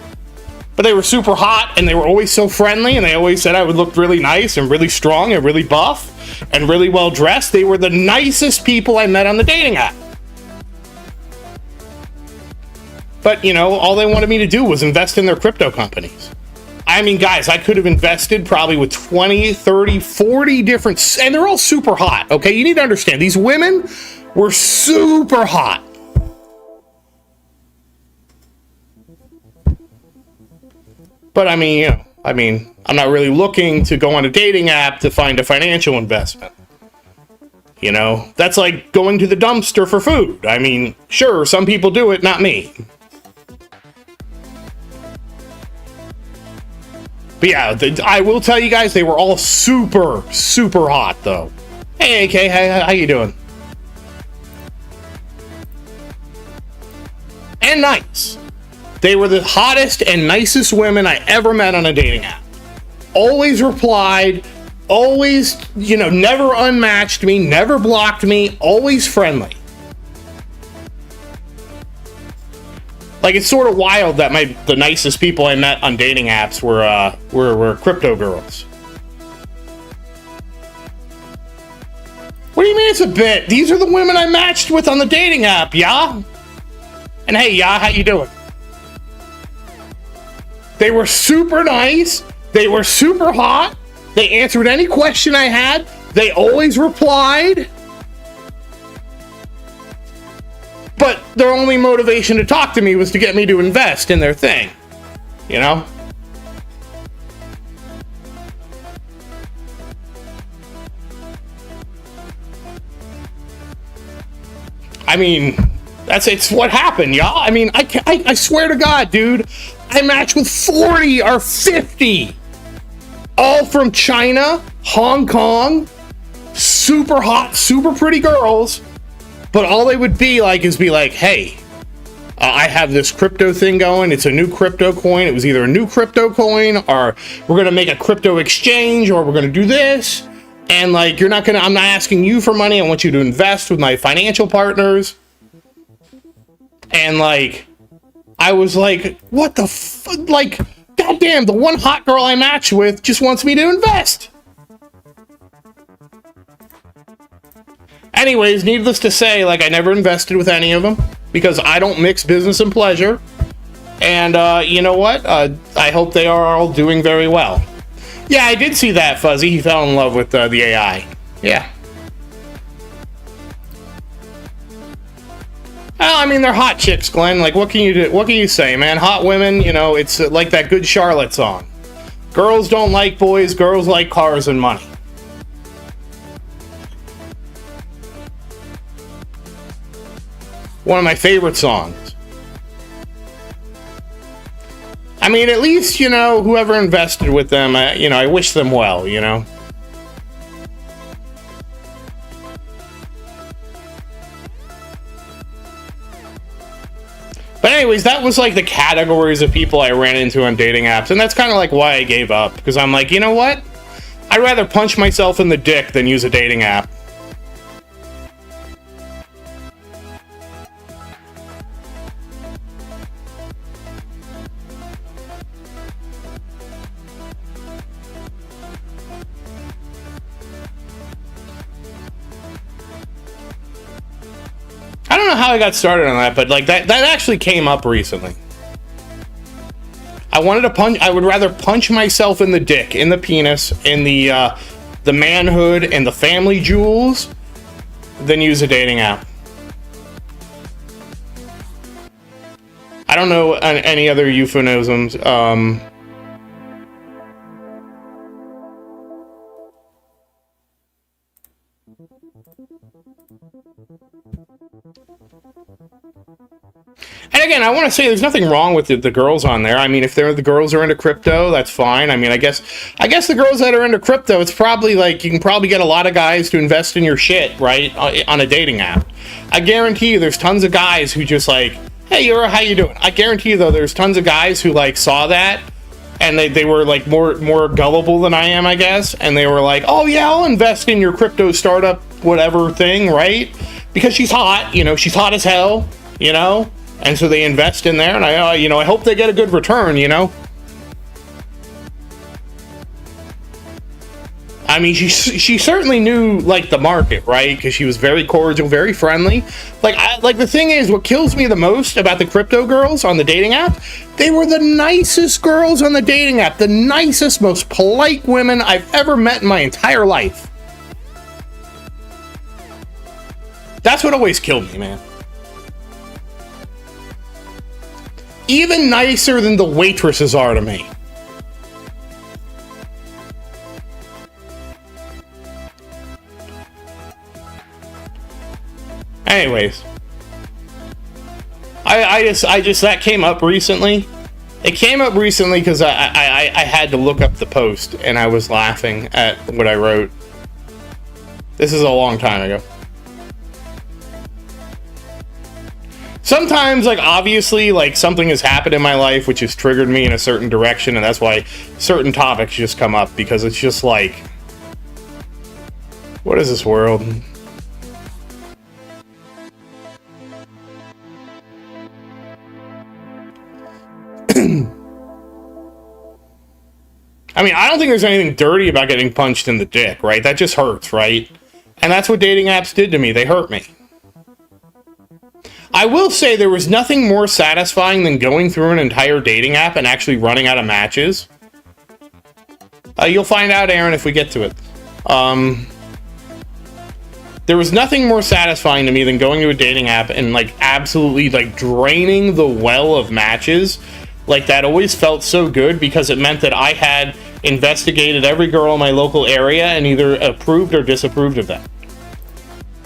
[SPEAKER 1] But they were super hot, and they were always so friendly, and they always said I would look really nice and really strong and really buff and really well dressed. They were the nicest people I met on the dating app. But, you know, all they wanted me to do was invest in their crypto companies. I mean, guys, I could have invested probably with 20, 30, 40 different... And they're all super hot, okay? You need to understand, these women were super hot. But, I mean, you know, I'm not really looking to go on a dating app to find a financial investment. You know, that's like going to the dumpster for food. I mean, sure, some people do it, not me. But yeah, I will tell you guys, they were all super, super hot, though. Hey, AK, how you doing? And nice. They were the hottest and nicest women I ever met on a dating app. Always replied, always, you know, never unmatched me, never blocked me, always friendly. Like, it's sort of wild that the nicest people I met on dating apps were crypto girls. What do you mean it's a bit? These are the women I matched with on the dating app, yeah? And hey, yeah, how you doing? They were super nice. They were super hot. They answered any question I had. They always replied. But their only motivation to talk to me was to get me to invest in their thing. You know? I mean, it's what happened, y'all. I mean, I swear to God, dude, I matched with 40 or 50. All from China, Hong Kong, super hot, super pretty girls. But all they would be like is hey, I have this crypto thing going. It's a new crypto coin. It was either a new crypto coin or we're going to make a crypto exchange or we're going to do this. And like, I'm not asking you for money. I want you to invest with my financial partners. And like, I was like, what the fuck? Like, goddamn, the one hot girl I match with just wants me to invest. Anyways, needless to say, like, I never invested with any of them because I don't mix business and pleasure. And you know what? I hope they are all doing very well. Yeah, I did see that, Fuzzy. He fell in love with the AI. Yeah. Well, I mean, they're hot chicks, Glenn. Like, what can you do? What can you say, man? Hot women, you know, it's like that Good Charlotte song. Girls don't like boys, girls like cars and money. One of my favorite songs. I mean, at least, you know, whoever invested with them, you know, I wish them well, you know. But anyways, that was like the categories of people I ran into on dating apps. And that's kind of like why I gave up. Because I'm like, you know what? I'd rather punch myself in the dick than use a dating app. I don't know how I got started on that, but like that actually came up recently. I would rather punch myself in the dick, in the penis, in the manhood, and the family jewels than use a dating app. I don't know any other euphemisms. And again, I want to say there's nothing wrong with the girls on there. I mean, if the girls are into crypto, that's fine. I mean, I guess the girls that are into crypto, it's probably like you can probably get a lot of guys to invest in your shit, right, on a dating app. I guarantee you there's tons of guys who just like, hey, how you doing? I guarantee you, though, there's tons of guys who like saw that and they were like more gullible than I am, I guess. And they were like, oh, yeah, I'll invest in your crypto startup, whatever thing, right? Because she's hot, you know, she's hot as hell, you know? And so they invest in there, and I hope they get a good return, you know? I mean, she certainly knew, like, the market, right? Because she was very cordial, very friendly. Like the thing is, what kills me the most about the crypto girls on the dating app, they were the nicest girls on the dating app. The nicest, most polite women I've ever met in my entire life. That's what always killed me, man. Even nicer than the waitresses are to me. Anyways, I just that came up recently. It came up recently because I had to look up the post and I was laughing at what I wrote. This is a long time ago. Sometimes, like, obviously, like, something has happened in my life which has triggered me in a certain direction, and that's why certain topics just come up, because it's just like, what is this world? I mean, I don't think there's anything dirty about getting punched in the dick, right? That just hurts, right? And that's what dating apps did to me. They hurt me. I will say there was nothing more satisfying than going through an entire dating app and actually running out of matches. You'll find out, Aaron, if we get to it. There was nothing more satisfying to me than going to a dating app and, like, absolutely, like, draining the well of matches. Like, that always felt so good because it meant that I had investigated every girl in my local area and either approved or disapproved of them.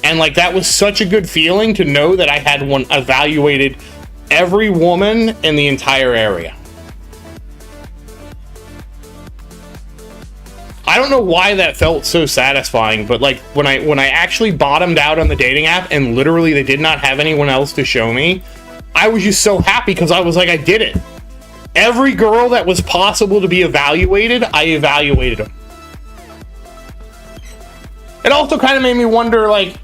[SPEAKER 1] And, like, that was such a good feeling to know that I had evaluated every woman in the entire area. I don't know why that felt so satisfying, but, like, when I actually bottomed out on the dating app and literally they did not have anyone else to show me, I was just so happy because I was like, I did it. Every girl that was possible to be evaluated, I evaluated them. It also kind of made me wonder, like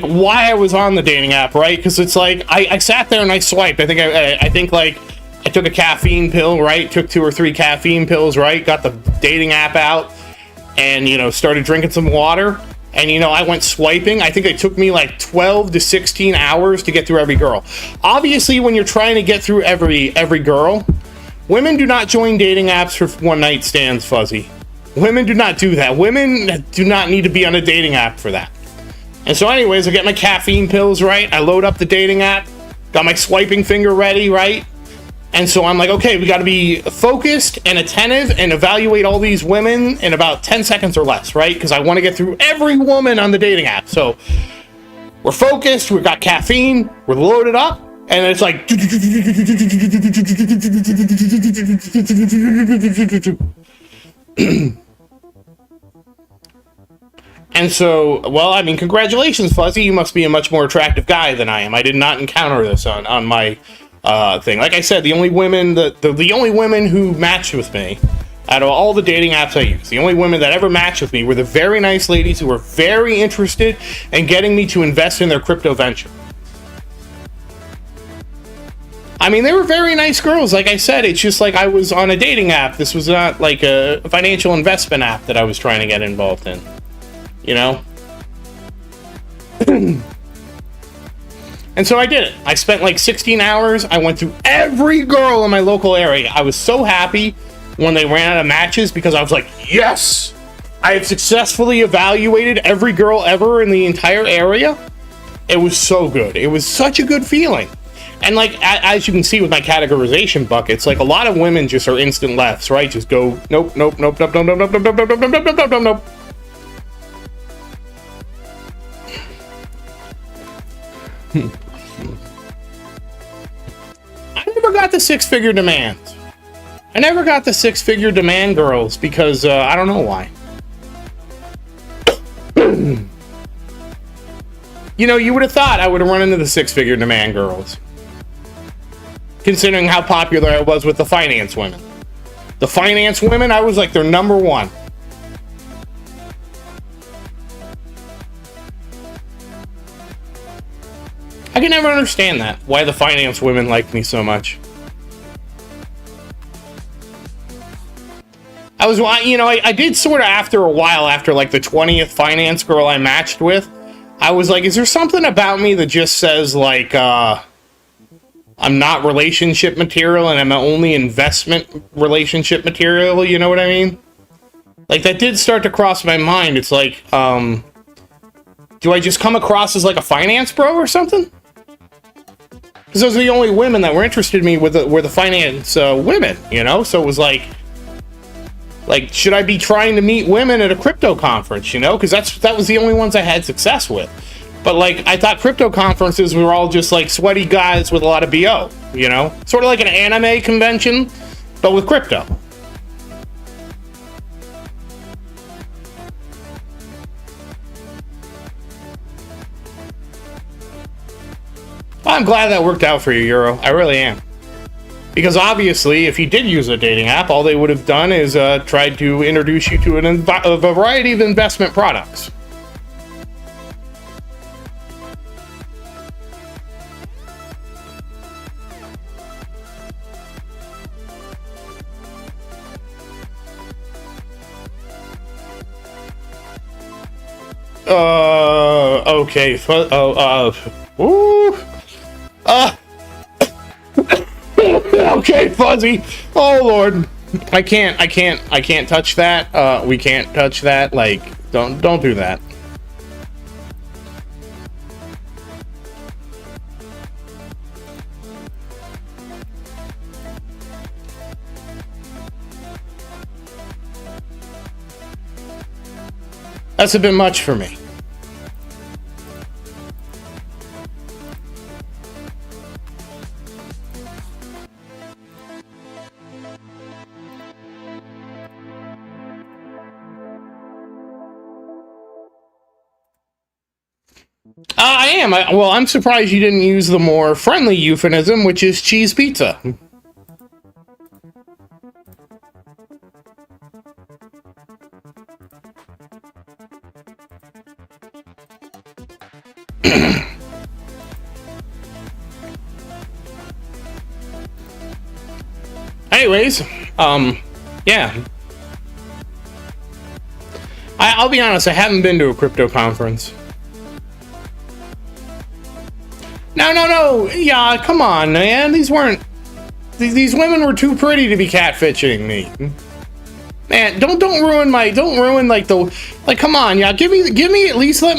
[SPEAKER 1] why I was on the dating app, right? Because it's like I sat there and I swiped. I think like I took a caffeine pill, right? Took 2 or 3 caffeine pills, right? Got the dating app out, and started drinking some water. And I went swiping. I think it took me like 12 to 16 hours to get through every girl. Obviously, when you're trying to get through every girl, women do not join dating apps for one night stands, Fuzzy. Women do not do that. Women do not need to be on a dating app for that. And so anyways, I get my caffeine pills, right? I load up the dating app. got my swiping finger ready, right? And so I'm like, okay, we got to be focused and attentive and evaluate all these women in about 10 seconds or less, right? Because I want to get through every woman on the dating app. So we're focused, we've got caffeine, we're loaded up, and it's like... And so, well, I mean, congratulations, Fuzzy. You must be a much more attractive guy than I am. I did not encounter this on my... thing. Like I said, the only women who matched with me out of all the dating apps I use, the only women that ever matched with me were the very nice ladies who were very interested in getting me to invest in their crypto venture. I mean, they were very nice girls. Like I said, it's just like I was on a dating app. This was not like a financial investment app that I was trying to get involved in. You know? And so I did it. I spent like 16 hours. I went through every girl in my local area. I was so happy when they ran out of matches because I was like, yes! I have successfully evaluated every girl ever in the entire area. It was so good. It was such a good feeling. And like, as you can see with my categorization buckets, like a lot of women just are instant lefts, right? Just go, nope, nope, nope, nope, nope, nope, nope, nope, nope, nope, nope, nope, nope, nope, nope. I never got the six-figure demands. I never got the six-figure demand girls because I don't know why. You know, you would have thought I would have run into the six-figure demand girls, considering how popular I was with the finance women. The finance women, I was like their number one. I can never understand that, why the finance women liked me so much. I did sort of after a while, after like the 20th finance girl I matched with, I was like, is there something about me that just says like, I'm not relationship material and I'm only investment relationship material, you know what I mean? Like that did start to cross my mind. It's like, do I just come across as like a finance bro or something? Because those are the only women that were interested in me were the finance women, you know? So it was like, should I be trying to meet women at a crypto conference, you know? Because that was the only ones I had success with. But like, I thought crypto conferences were all just like sweaty guys with a lot of BO, you know? Sort of like an anime convention, but with crypto. I'm glad that worked out for you, Euro. I really am. Because obviously, if you did use a dating app, all they would have done is tried to introduce you to a variety of investment products. Okay. Okay, Fuzzy. Oh Lord, I can't touch that. We can't touch that. Like, don't do that. That's a bit much for me. I am. Well, I'm surprised you didn't use the more friendly euphemism, which is cheese pizza. Anyways, yeah. I'll be honest, I haven't been to a crypto conference. No. Yeah, come on, man. These women were too pretty to be catfishing me. Man, don't ruin come on, yeah. Give me at least let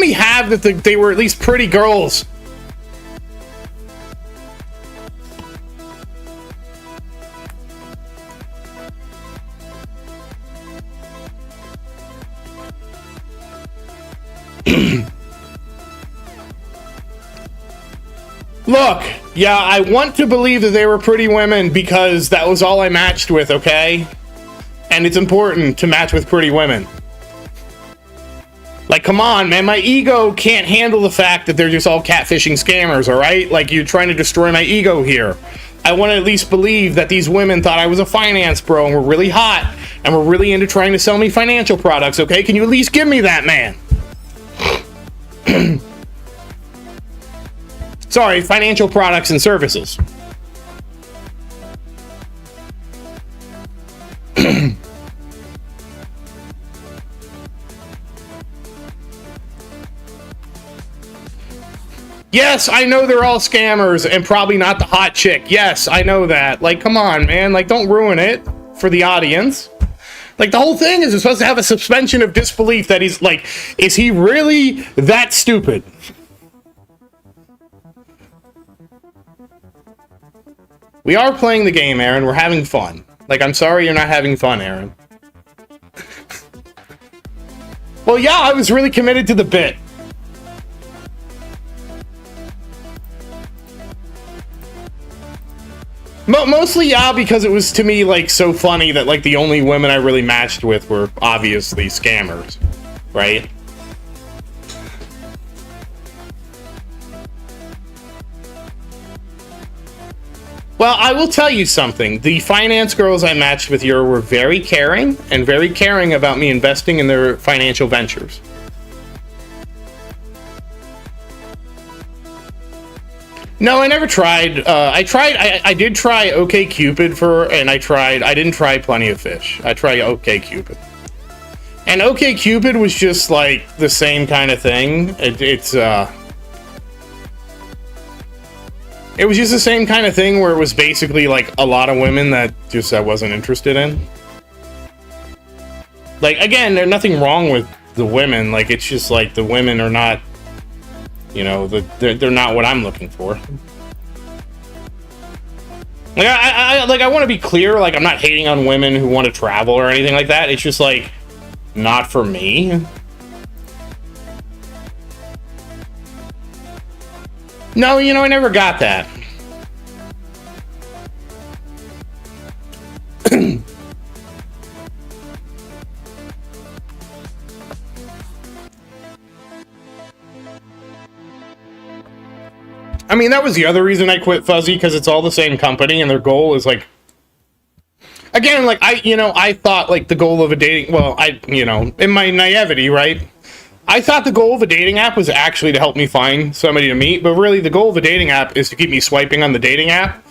[SPEAKER 1] me have that they were at least pretty girls. Look, yeah, I want to believe that they were pretty women because that was all I matched with, okay? And it's important to match with pretty women. Like, come on, man, my ego can't handle the fact that they're just all catfishing scammers, alright? Like, you're trying to destroy my ego here. I want to at least believe that these women thought I was a finance bro and were really hot and were really into trying to sell me financial products, okay? Can you at least give me that, man? Sorry, financial products and services. Yes, I know they're all scammers and probably not the hot chick. Yes, I know that. Like, come on, man. Like, don't ruin it for the audience. Like, the whole thing is it's supposed to have a suspension of disbelief that he's like, is he really that stupid? We are playing the game, Aaron. We're having fun. Like, I'm sorry you're not having fun, Aaron. Well, yeah, I was really committed to the bit. Mostly, yeah, because it was, to me, like, so funny that, like, the only women I really matched with were obviously scammers, right? Well, I will tell you something. The finance girls I matched with here were very caring and very caring about me investing in their financial ventures. No, I never tried. I did try OkCupid I didn't try Plenty of Fish. I tried OkCupid. And OkCupid was just like the same kind of thing. It was just the same kind of thing where it was basically like a lot of women that just I wasn't interested in. Like, again, there's nothing wrong with the women. Like, it's just like the women are not, you know, they're not what I'm looking for. Like, I want to be clear. Like, I'm not hating on women who want to travel or anything like that. It's just like not for me. No, you know, I never got that. I mean, that was the other reason I quit Fuzzy, because it's all the same company, and their goal is, like... Again, like, I thought, like, the goal of a dating... Well, in my naivety, right? I thought the goal of a dating app was actually to help me find somebody to meet, but really the goal of a dating app is to keep me swiping on the dating app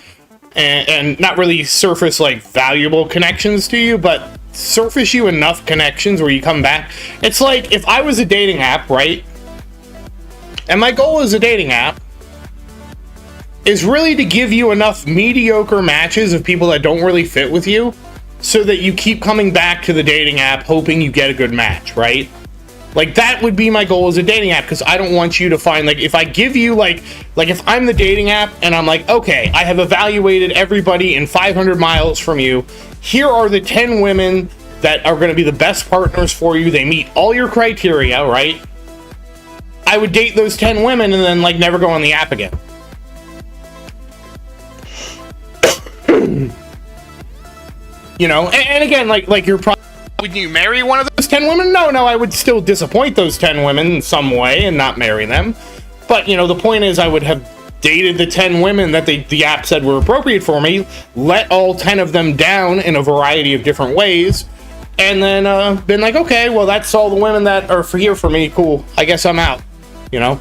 [SPEAKER 1] and not really surface, like, valuable connections to you, but surface you enough connections where you come back. It's like, if I was a dating app, right? And my goal as a dating app is really to give you enough mediocre matches of people that don't really fit with you so that you keep coming back to the dating app hoping you get a good match, right? Like, that would be my goal as a dating app, because I don't want you to find, like, if I give you, like, if I'm the dating app and I'm like, okay, I have evaluated everybody in 500 miles from you, here are the 10 women that are going to be the best partners for you, they meet all your criteria, right? I would date those 10 women and then, like, never go on the app again. You know, and again, like you're probably, would you marry one of those 10 women? No, I would still disappoint those 10 women in some way and not marry them. But, you know, the point is I would have dated the 10 women that the app said were appropriate for me, let all 10 of them down in a variety of different ways, and then been like, okay, well, that's all the women that are here for me. Cool. I guess I'm out. You know?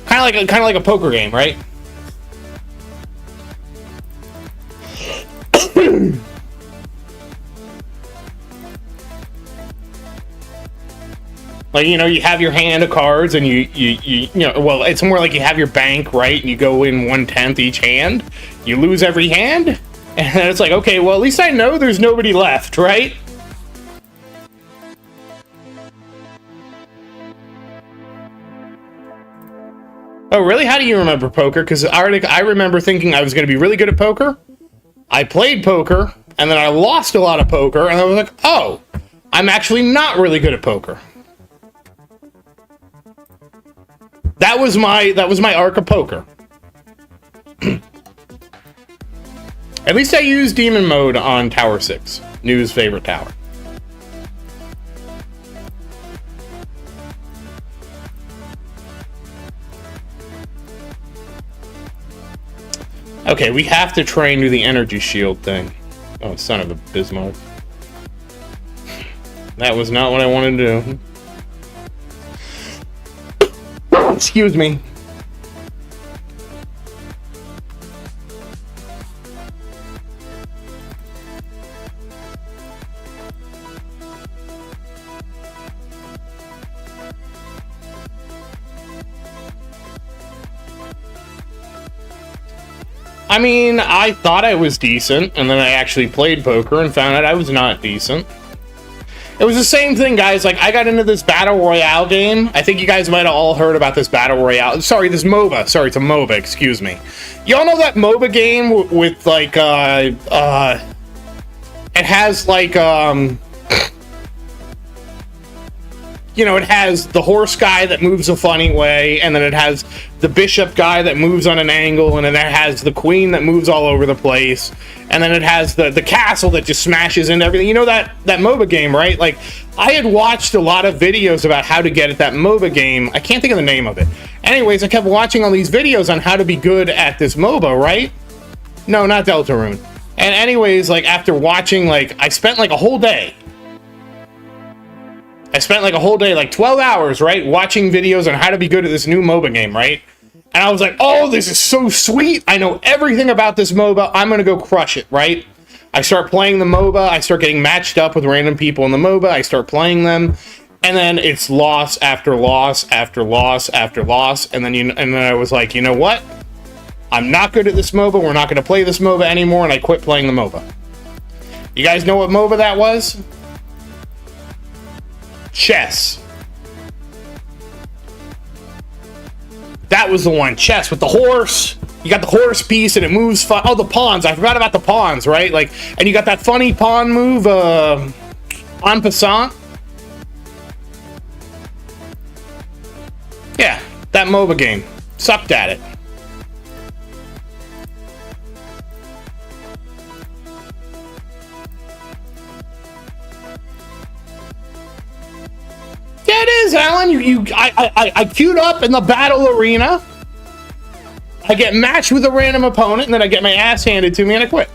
[SPEAKER 1] Kind of like a poker game, right? Like, you know, you have your hand of cards and you know, well, it's more like you have your bank, right? And you go in 1/10 each hand. You lose every hand. And then it's like, okay, well, at least I know there's nobody left, right? Oh, really? How do you remember poker? Because I remember thinking I was going to be really good at poker. I played poker, and then I lost a lot of poker, and I was like, oh, I'm actually not really good at poker. That was my arc of poker. At least I used demon mode on Tower 6, New's favorite tower. Okay, we have to train to the energy shield thing. Oh, son of a Bismarck. That was not what I wanted to do. Excuse me. I mean, I thought I was decent, and then I actually played poker and found out I was not decent. It was the same thing, guys. Like, I got into this Battle Royale game. I think you guys might have all heard about this Battle Royale. Sorry, this MOBA. Sorry, it's a MOBA, excuse me. Y'all know that MOBA game with, like, it has, like, you know, it has the horse guy that moves a funny way, and then it has the bishop guy that moves on an angle, and then it has the queen that moves all over the place, and then it has the castle that just smashes into everything. You know that MOBA game, right? Like, I had watched a lot of videos about how to get at that MOBA game. I can't think of the name of it. Anyways, I kept watching all these videos on how to be good at this MOBA, right? No, not Deltarune. And anyways, like, after watching, like, I spent like a whole day, like 12 hours, right, watching videos on how to be good at this new MOBA game, right? And I was like, oh, this is so sweet. I know everything about this MOBA. I'm going to go crush it, right? I start playing the MOBA. I start getting matched up with random people in the MOBA. I start playing them. And then it's loss after loss after loss after loss. And then I was like, you know what? I'm not good at this MOBA. We're not going to play this MOBA anymore. And I quit playing the MOBA. You guys know what MOBA that was? Chess. That was the one. Chess with the horse. You got the horse piece and it moves fun. Oh, the pawns. I forgot about the pawns, right? Like, and you got that funny pawn move, en passant. Yeah, that MOBA game. Sucked at it. Yeah, it is, Alan. I queued up in the battle arena. I get matched with a random opponent, and then I get my ass handed to me, and I quit.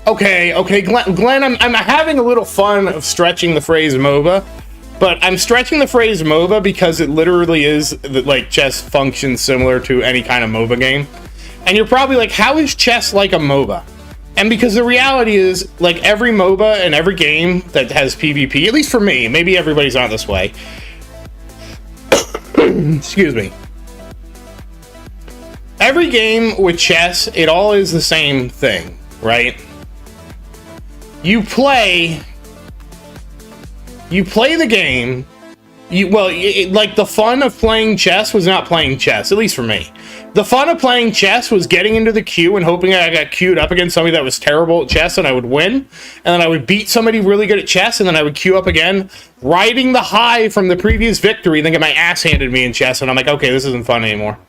[SPEAKER 1] Okay, Glenn, I'm having a little fun of stretching the phrase MOBA, but I'm stretching the phrase MOBA because it literally is, like, chess functions similar to any kind of MOBA game. And you're probably like, how is chess like a MOBA? And because the reality is, like, every MOBA and every game that has PvP, at least for me, maybe everybody's not this way. Excuse me. Every game with chess, it all is the same thing, right? You play the game. Like, the fun of playing chess was not playing chess, at least for me. The fun of playing chess was getting into the queue and hoping I got queued up against somebody that was terrible at chess and I would win. And then I would beat somebody really good at chess and then I would queue up again, riding the high from the previous victory, then get my ass handed me in chess. And I'm like, okay, this isn't fun anymore.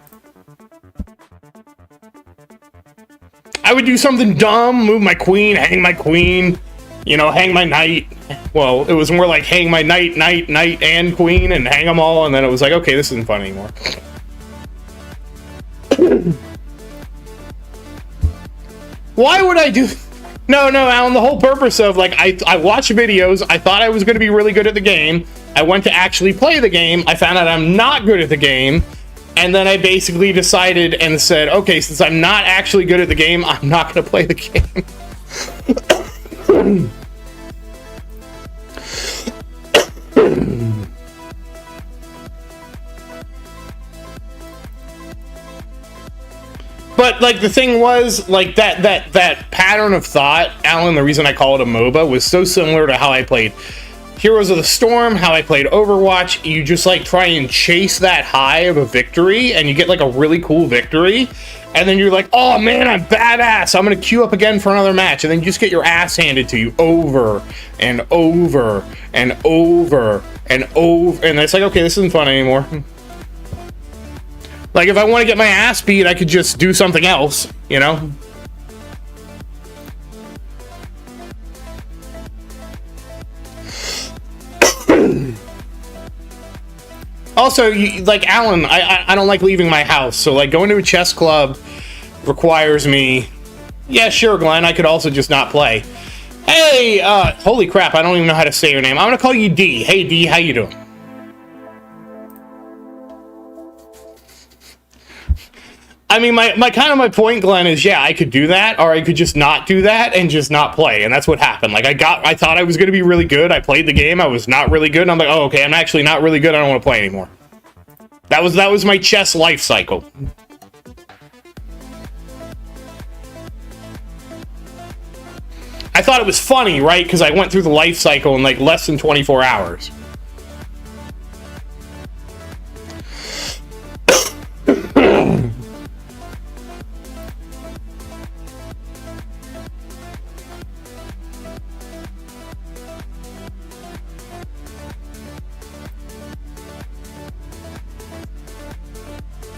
[SPEAKER 1] I would do something dumb, move my queen, hang my queen, you know, hang my knight. Well, it was more like hang my knight, and queen, and hang them all. And then it was like, okay, this isn't fun anymore. Why would I do... No, Alan, the whole purpose of, like, I watched videos, I thought I was going to be really good at the game, I went to actually play the game, I found out I'm not good at the game, and then I basically decided and said, okay, since I'm not actually good at the game, I'm not going to play the game. But, like, the thing was, like, that pattern of thought, Alan, the reason I call it a MOBA, was so similar to how I played Heroes of the Storm, how I played Overwatch. You just, like, try and chase that high of a victory, and you get, like, a really cool victory, And then you're like, oh man, I'm badass. I'm going to queue up again for another match. And then you just get your ass handed to you over and over and over and over. And it's like, okay, this isn't fun anymore. Like, if I want to get my ass beat, I could just do something else, you know? Also, like, Alan, I don't like leaving my house, so, like, going to a chess club requires me... Yeah, sure, Glenn, I could also just not play. Hey, holy crap, I don't even know how to say your name. I'm gonna call you D. Hey, D, how you doing? I mean, my point, Glenn, is, yeah, I could do that, or I could just not do that and just not play, and that's what happened. Like, I thought I was going to be really good, I played the game, I was not really good, and I'm like, oh, okay, I'm actually not really good, I don't want to play anymore. That was my chess life cycle. I thought it was funny, right, because I went through the life cycle in, like, less than 24 hours.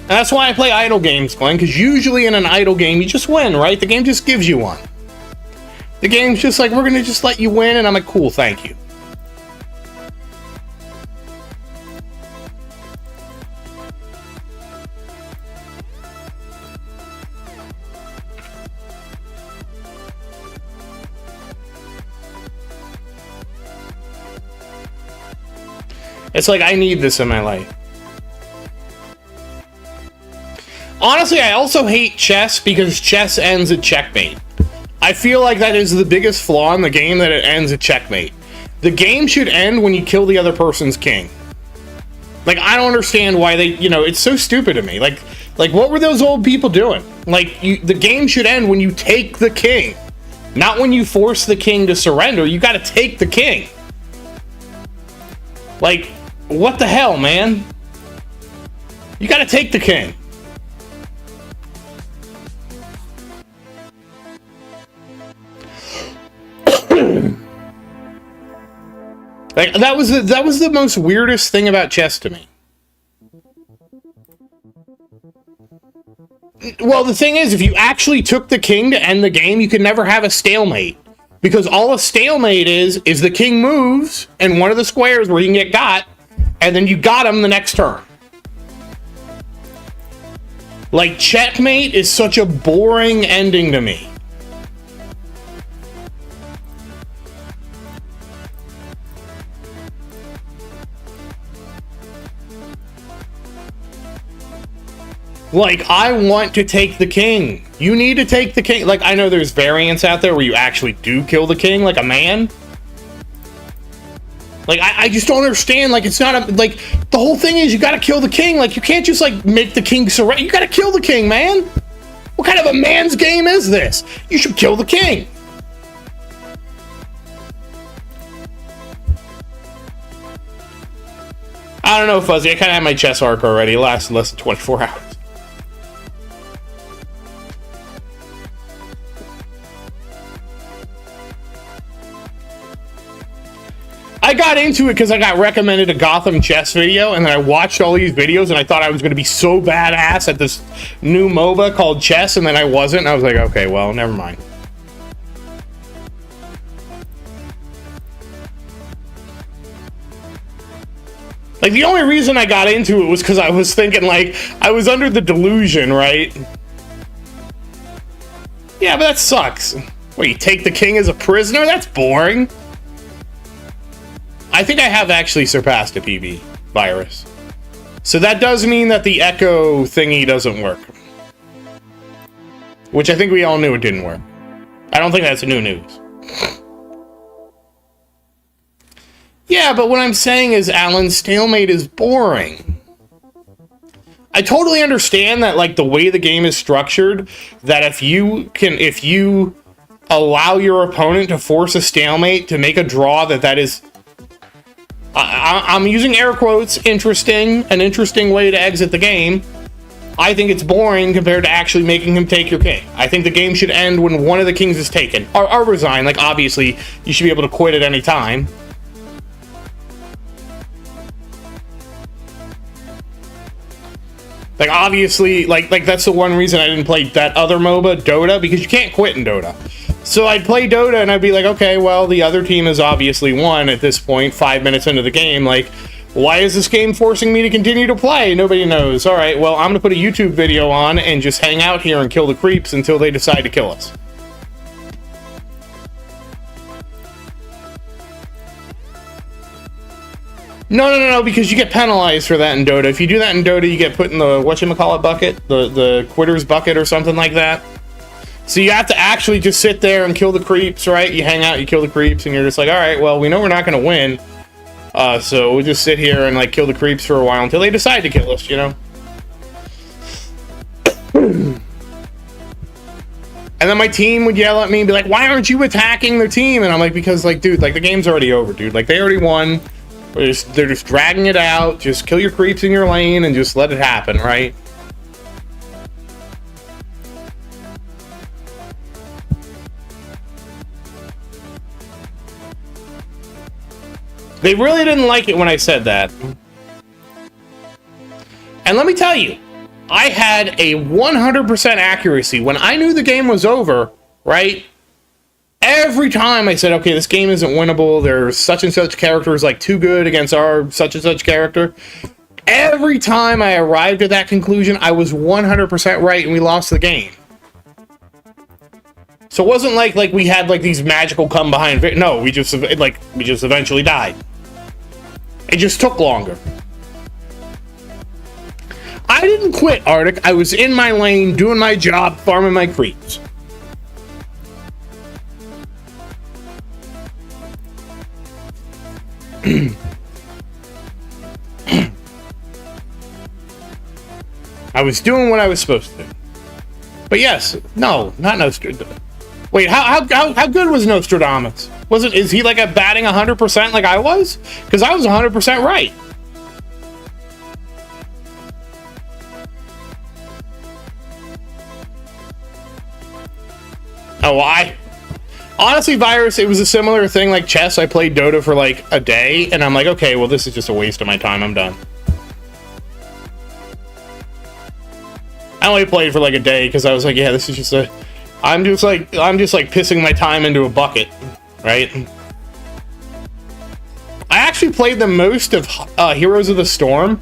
[SPEAKER 1] And that's why I play idle games, Glenn, because usually in an idle game, you just win, right? The game just gives you one. The game's just like, we're going to just let you win, and I'm like, cool, thank you. It's like, I need this in my life. Honestly, I also hate chess because chess ends at checkmate. I feel like that is the biggest flaw in the game, that it ends at checkmate. The game should end when you kill the other person's king. Like, I don't understand why they, you know, it's so stupid to me. Like what were those old people doing? Like, the game should end when you take the king. Not when you force the king to surrender. You gotta take the king. Like, what the hell, man? You gotta take the king. Like, that was the most weirdest thing about chess to me. Well, the thing is, if you actually took the king to end the game, you could never have a stalemate. Because all a stalemate is the king moves in one of the squares where he can get got, and then you got him the next turn. Like, checkmate is such a boring ending to me. Like, I want to take the king. You need to take the king. Like, I know there's variants out there where you actually do kill the king, like a man. Like, I just don't understand. Like, it's not a... Like, the whole thing is you gotta kill the king. Like, you can't just, like, make the king surrender. You gotta kill the king, man. What kind of a man's game is this? You should kill the king. I don't know, Fuzzy. I kind of have my chess arc already. It lasted less than 24 hours. I got into it because I got recommended a Gotham chess video, and then I watched all these videos, and I thought I was going to be so badass at this new MOBA called chess, and then I wasn't, and I was like, okay, well, never mind. Like, the only reason I got into it was because I was thinking, like, I was under the delusion, right? Yeah, but that sucks. Wait, you take the king as a prisoner? That's boring. I think I have actually surpassed a PB virus. So that does mean that the echo thingy doesn't work. Which I think we all knew it didn't work. I don't think that's new news. Yeah, but what I'm saying is, Alan, stalemate is boring. I totally understand that, like, the way the game is structured, that if you allow your opponent to force a stalemate to make a draw that is... I'm using air quotes, an interesting way to exit the game. I think it's boring compared to actually making him take your king. I think the game should end when one of the kings is taken. Or resign. Like, obviously, you should be able to quit at any time. Like, obviously, like that's the one reason I didn't play that other MOBA, Dota, because you can't quit in Dota. So I'd play Dota and I'd be like, okay, well, the other team has obviously won at this point, 5 minutes into the game. Like, why is this game forcing me to continue to play? Nobody knows. All right, well, I'm going to put a YouTube video on and just hang out here and kill the creeps until they decide to kill us. No, because you get penalized for that in Dota. If you do that in Dota, you get put in the, whatchamacallit bucket? The quitter's bucket or something like that. So you have to actually just sit there and kill the creeps, right? You hang out, you kill the creeps, and you're just like, all right, well, we know we're not going to win. So we'll just sit here and, like, kill the creeps for a while until they decide to kill us, you know? And then my team would yell at me and be like, why aren't you attacking their team? And I'm like, because, like, dude, like, the game's already over, dude. Like, they already won. They're just dragging it out. Just kill your creeps in your lane and just let it happen, right? They really didn't like it when I said that. And let me tell you, I had a 100% accuracy. When I knew the game was over, right? Every time I said, okay, this game isn't winnable, there's such and such characters like too good against our such and such character. Every time I arrived at that conclusion, I was 100% right and we lost the game. So it wasn't like we had like these magical come behind. No, we just eventually died. It just took longer. I didn't quit, Arctic. I was in my lane, doing my job, farming my creeps. I was doing what I was supposed to do. But yes, no, not Nostradamus. Wait, how good was Nostradamus? Is he like a batting 100% like I was? Because I was 100% right. Oh, honestly, Virus, it was a similar thing like chess. I played Dota for like a day, and I'm like, okay, well, this is just a waste of my time. I'm done. I only played for like a day because I was like, yeah, this is just I'm just like pissing my time into a bucket, right? I actually played the most of Heroes of the Storm.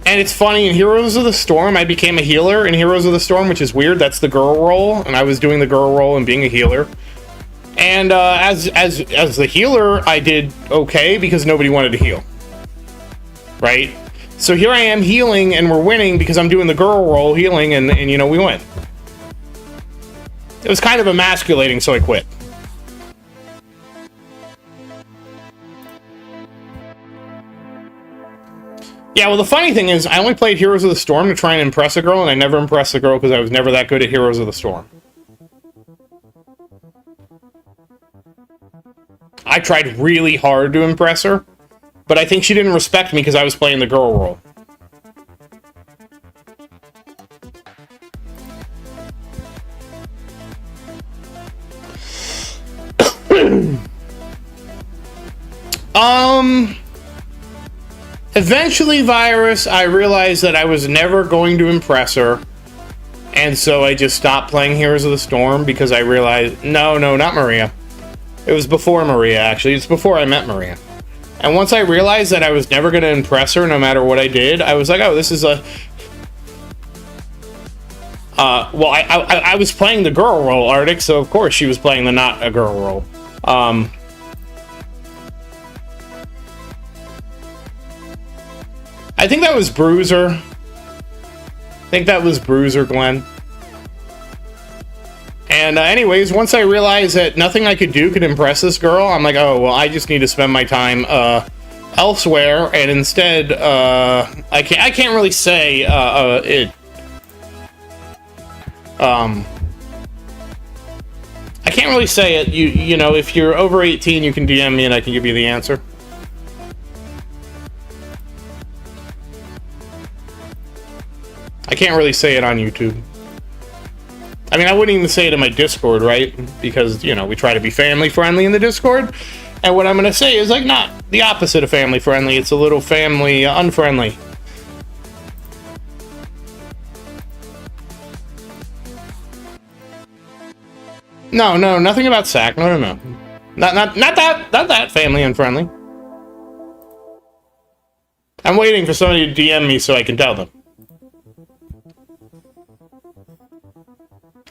[SPEAKER 1] And it's funny, in Heroes of the Storm, I became a healer in Heroes of the Storm, which is weird. That's the girl role, and I was doing the girl role and being a healer. And as the healer, I did okay because nobody wanted to heal, right? So here I am healing, and we're winning because I'm doing the girl role, healing, and you know, we win. It was kind of emasculating, so I quit. Yeah, well, the funny thing is, I only played Heroes of the Storm to try and impress a girl, and I never impressed the girl because I was never that good at Heroes of the Storm. I tried really hard to impress her, but I think she didn't respect me because I was playing the girl role. Eventually, Virus, I realized that I was never going to impress her, and so I just stopped playing Heroes of the Storm because I realized, no, not Maria. It was before Maria, actually. It's before I met Maria. And once I realized that I was never going to impress her no matter what I did, I was like, oh, this is a... well, I was playing the girl role, Arctic, so of course she was playing the not a girl role. I think that was Bruiser. Glenn. And anyways, once I realized that nothing I could do could impress this girl, I'm like, oh, well, I just need to spend my time elsewhere, and instead, I can't really say it. I can't really say it. You know, if you're over 18, you can DM me and I can give you the answer. can't really say it on YouTube. I mean, I wouldn't even say it in my Discord, right? Because, you know, we try to be family friendly in the Discord. And what I'm going to say is, like, not the opposite of family friendly. It's a little family unfriendly. No, nothing about sack. No. Not that family unfriendly. I'm waiting for somebody to DM me so I can tell them.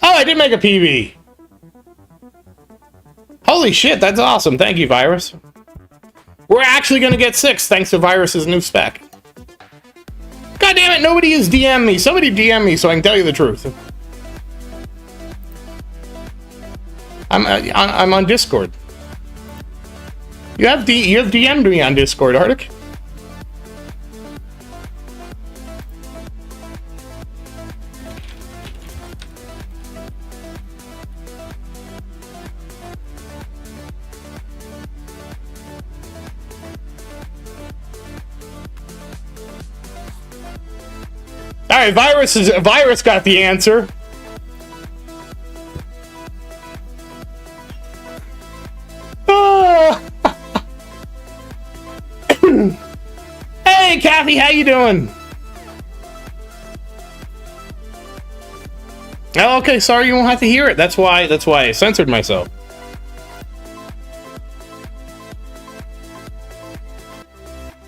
[SPEAKER 1] Oh, I did make a PB. Holy shit, that's awesome. Thank you, Virus. We're actually going to get 6 thanks to Virus's new spec. God damn it, nobody has DM'd me. Somebody DM me so I can tell you the truth. I'm on Discord. You have DM'd me on Discord, Arctic. All right, Virus got the answer. Hey, Kathy, how you doing? Oh, okay, sorry, you won't have to hear it. That's why I censored myself.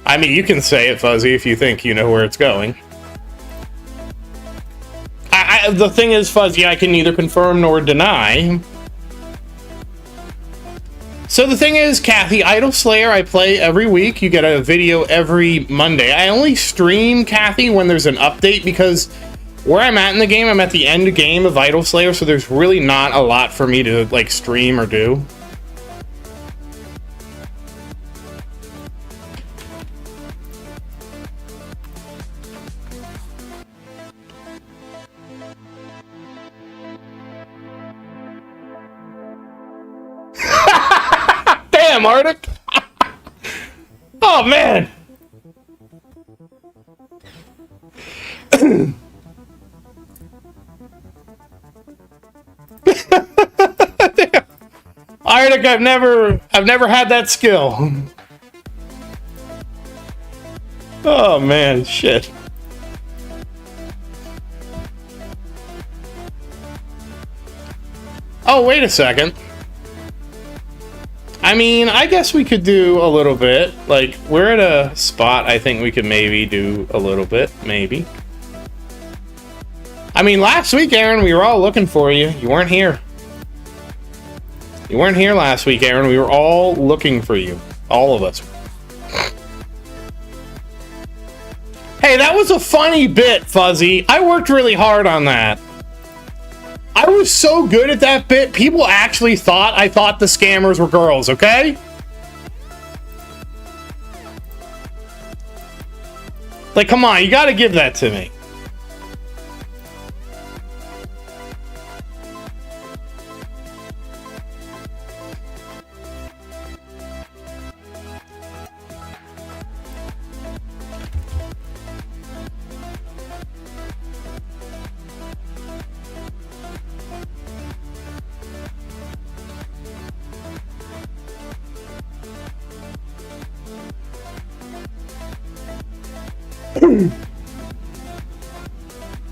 [SPEAKER 1] I mean, you can say it, Fuzzy, if you think you know where it's going. The thing is, Fuzzy, I can neither confirm nor deny. So the thing is, Kathy, Idol Slayer I play every week. You get a video every Monday. I only stream, Kathy, when there's an update, because where I'm at in the game, I'm at the end game of Idol Slayer, so there's really not a lot for me to, like, stream or do. Damn, Arctic! Oh, man! Damn. Arctic, I've never had that skill. Oh, man, shit. Oh, wait a second. I mean, I guess we could do a little bit. Like, we're at a spot I think we could maybe do a little bit. Maybe. I mean, last week, Aaron, we were all looking for you. You weren't here. You weren't here last week, Aaron. We were all looking for you. All of us. Hey, that was a funny bit, Fuzzy. I worked really hard on that. I was so good at that bit, people actually thought I thought the scammers were girls, okay? Like, come on, you gotta give that to me.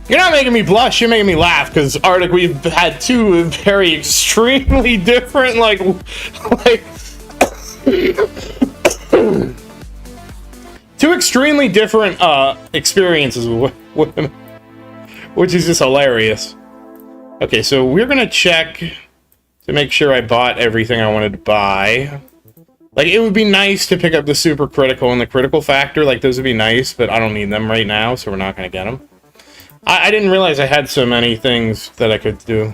[SPEAKER 1] You're not making me blush, you're making me laugh, because Arctic, we've had two very extremely different, like two extremely different experiences with women, which is just hilarious. Okay, so we're gonna check to make sure I bought everything I wanted to buy. Like, it would be nice to pick up the super critical and the critical factor, like those would be nice, but I don't need them right now, so we're not gonna get them. I didn't realize I had so many things that I could do.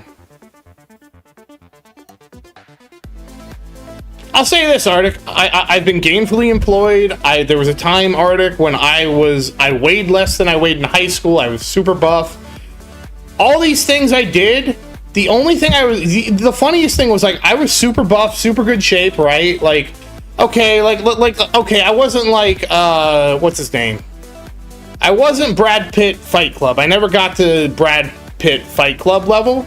[SPEAKER 1] I'll say this, Arctic. I've been gainfully employed. There was a time, Arctic, when I weighed less than I weighed in high school. I was super buff. All these things I did, the only thing the funniest thing was, like, I was super buff, super good shape, right? Like, okay, okay, I wasn't like, what's his name? I wasn't Brad Pitt Fight Club. I never got to Brad Pitt Fight Club level.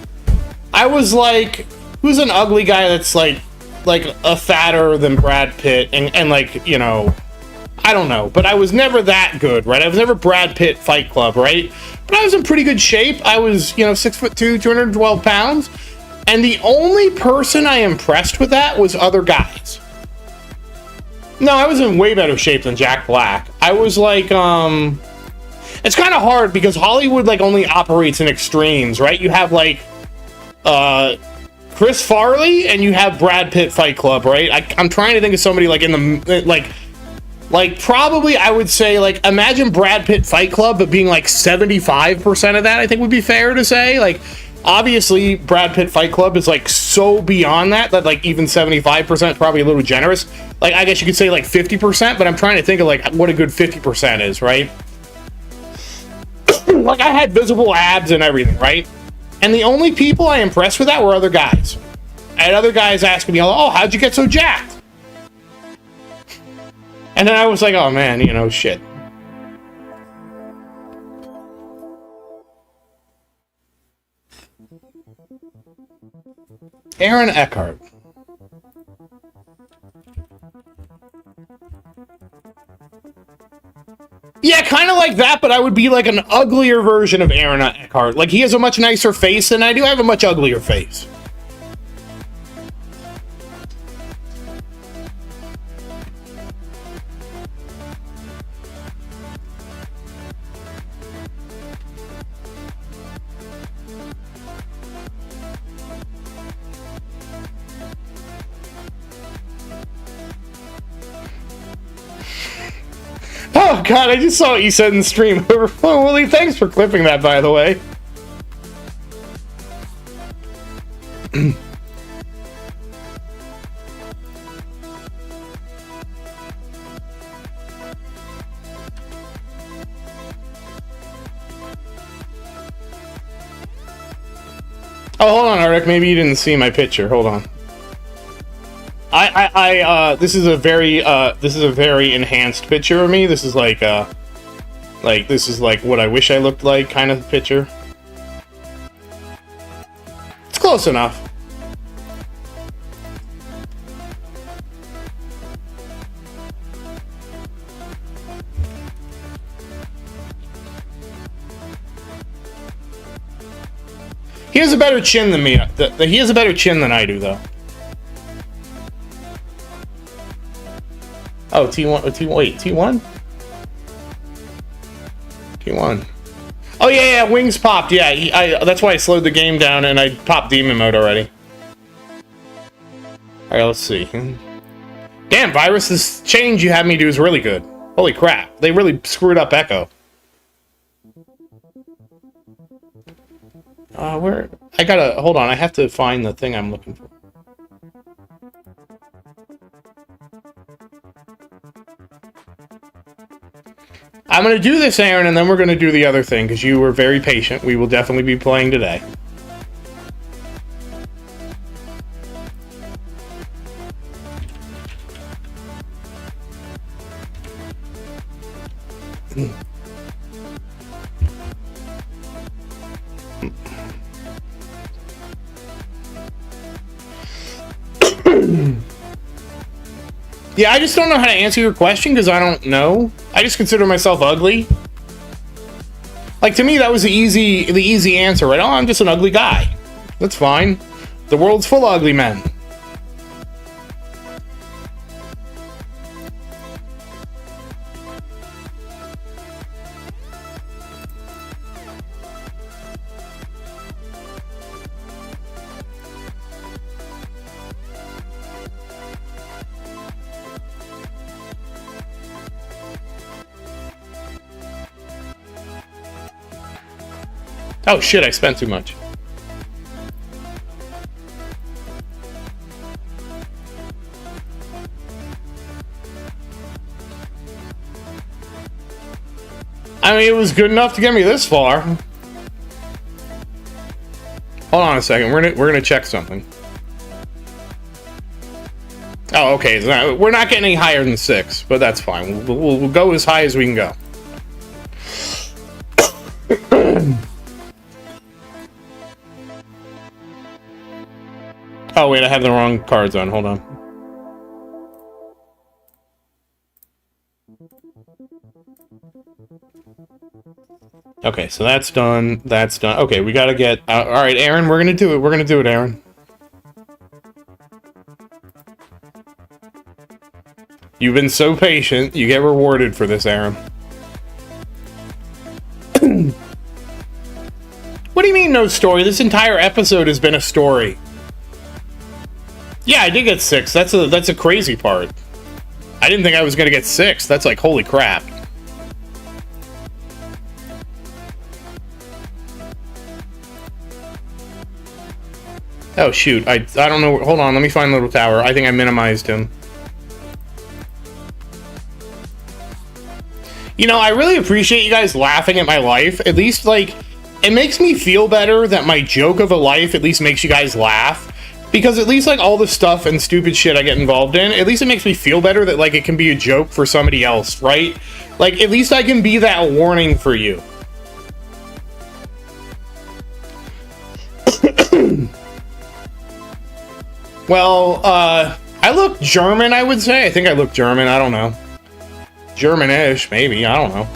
[SPEAKER 1] I was like, who's an ugly guy that's like a fatter than Brad Pitt and like, you know, I don't know, but I was never that good, right? I was never Brad Pitt Fight Club, right? But I was in pretty good shape. I was, you know, 6'2", 212 pounds. And the only person I impressed with that was other guys. No, I was in way better shape than Jack Black. I was like, it's kind of hard because Hollywood like only operates in extremes, right? You have like, Chris Farley and you have Brad Pitt Fight Club, right? I'm trying to think of somebody like in the, like probably I would say like, imagine Brad Pitt Fight Club, but being like 75% of that, I think would be fair to say. Like, obviously, Brad Pitt Fight Club is like so beyond that like even 75% is probably a little generous. Like, I guess you could say like 50%, but I'm trying to think of like what a good 50% is, right? Like, I had visible abs and everything, right? And the only people I impressed with that were other guys. I had other guys asking me, oh, how'd you get so jacked? And then I was like, oh man, you know, shit. Aaron Eckhart. Yeah, kind of like that, but I would be like an uglier version of Aaron Eckhart. Like, he has a much nicer face than I do. I have a much uglier face. Oh god, I just saw what you said in the stream. Oh, Willie, thanks for clipping that, by the way. Oh, hold on, Arctic. Maybe you didn't see my picture. Hold on. This is a very enhanced picture of me. This is like this is like what I wish I looked like kind of picture. It's close enough. He has a better chin than me. He has a better chin than I do, though. Oh, T1, wait, T1? T1. Oh, yeah, wings popped, yeah, that's why I slowed the game down and I popped demon mode already. Alright, let's see. Damn, Virus, this change you had me do is really good. Holy crap, they really screwed up Echo. Where? I gotta, hold on, I have to find the thing I'm looking for. I'm going to do this, Aaron, and then we're going to do the other thing, because you were very patient. We will definitely be playing today. Yeah, I just don't know how to answer your question because I don't know. I just consider myself ugly. Like, to me, that was the easy answer, right? Oh, I'm just an ugly guy. That's fine. The world's full of ugly men. Oh shit, I spent too much. I mean, it was good enough to get me this far. Hold on a second, we're gonna check something. Oh, okay, we're not getting any higher than 6, but that's fine. We'll go as high as we can go. Oh, wait, I have the wrong cards on. Hold on. Okay, so that's done. That's done. Okay, we gotta get... all right, Aaron, we're gonna do it. We're gonna do it, Aaron. You've been so patient. You get rewarded for this, Aaron. What do you mean, no story? This entire episode has been a story. Yeah, I did get 6. That's a crazy part. I didn't think I was gonna get 6. That's like, holy crap. Oh, shoot. I don't know. Hold on. Let me find Little Tower. I think I minimized him. You know, I really appreciate you guys laughing at my life. At least, like, it makes me feel better that my joke of a life at least makes you guys laugh. Because at least, like, all the stuff and stupid shit I get involved in, at least it makes me feel better that, like, it can be a joke for somebody else, right? Like, at least I can be that warning for you. Well, I look German, I would say. I think I look German. I don't know. German-ish, maybe. I don't know.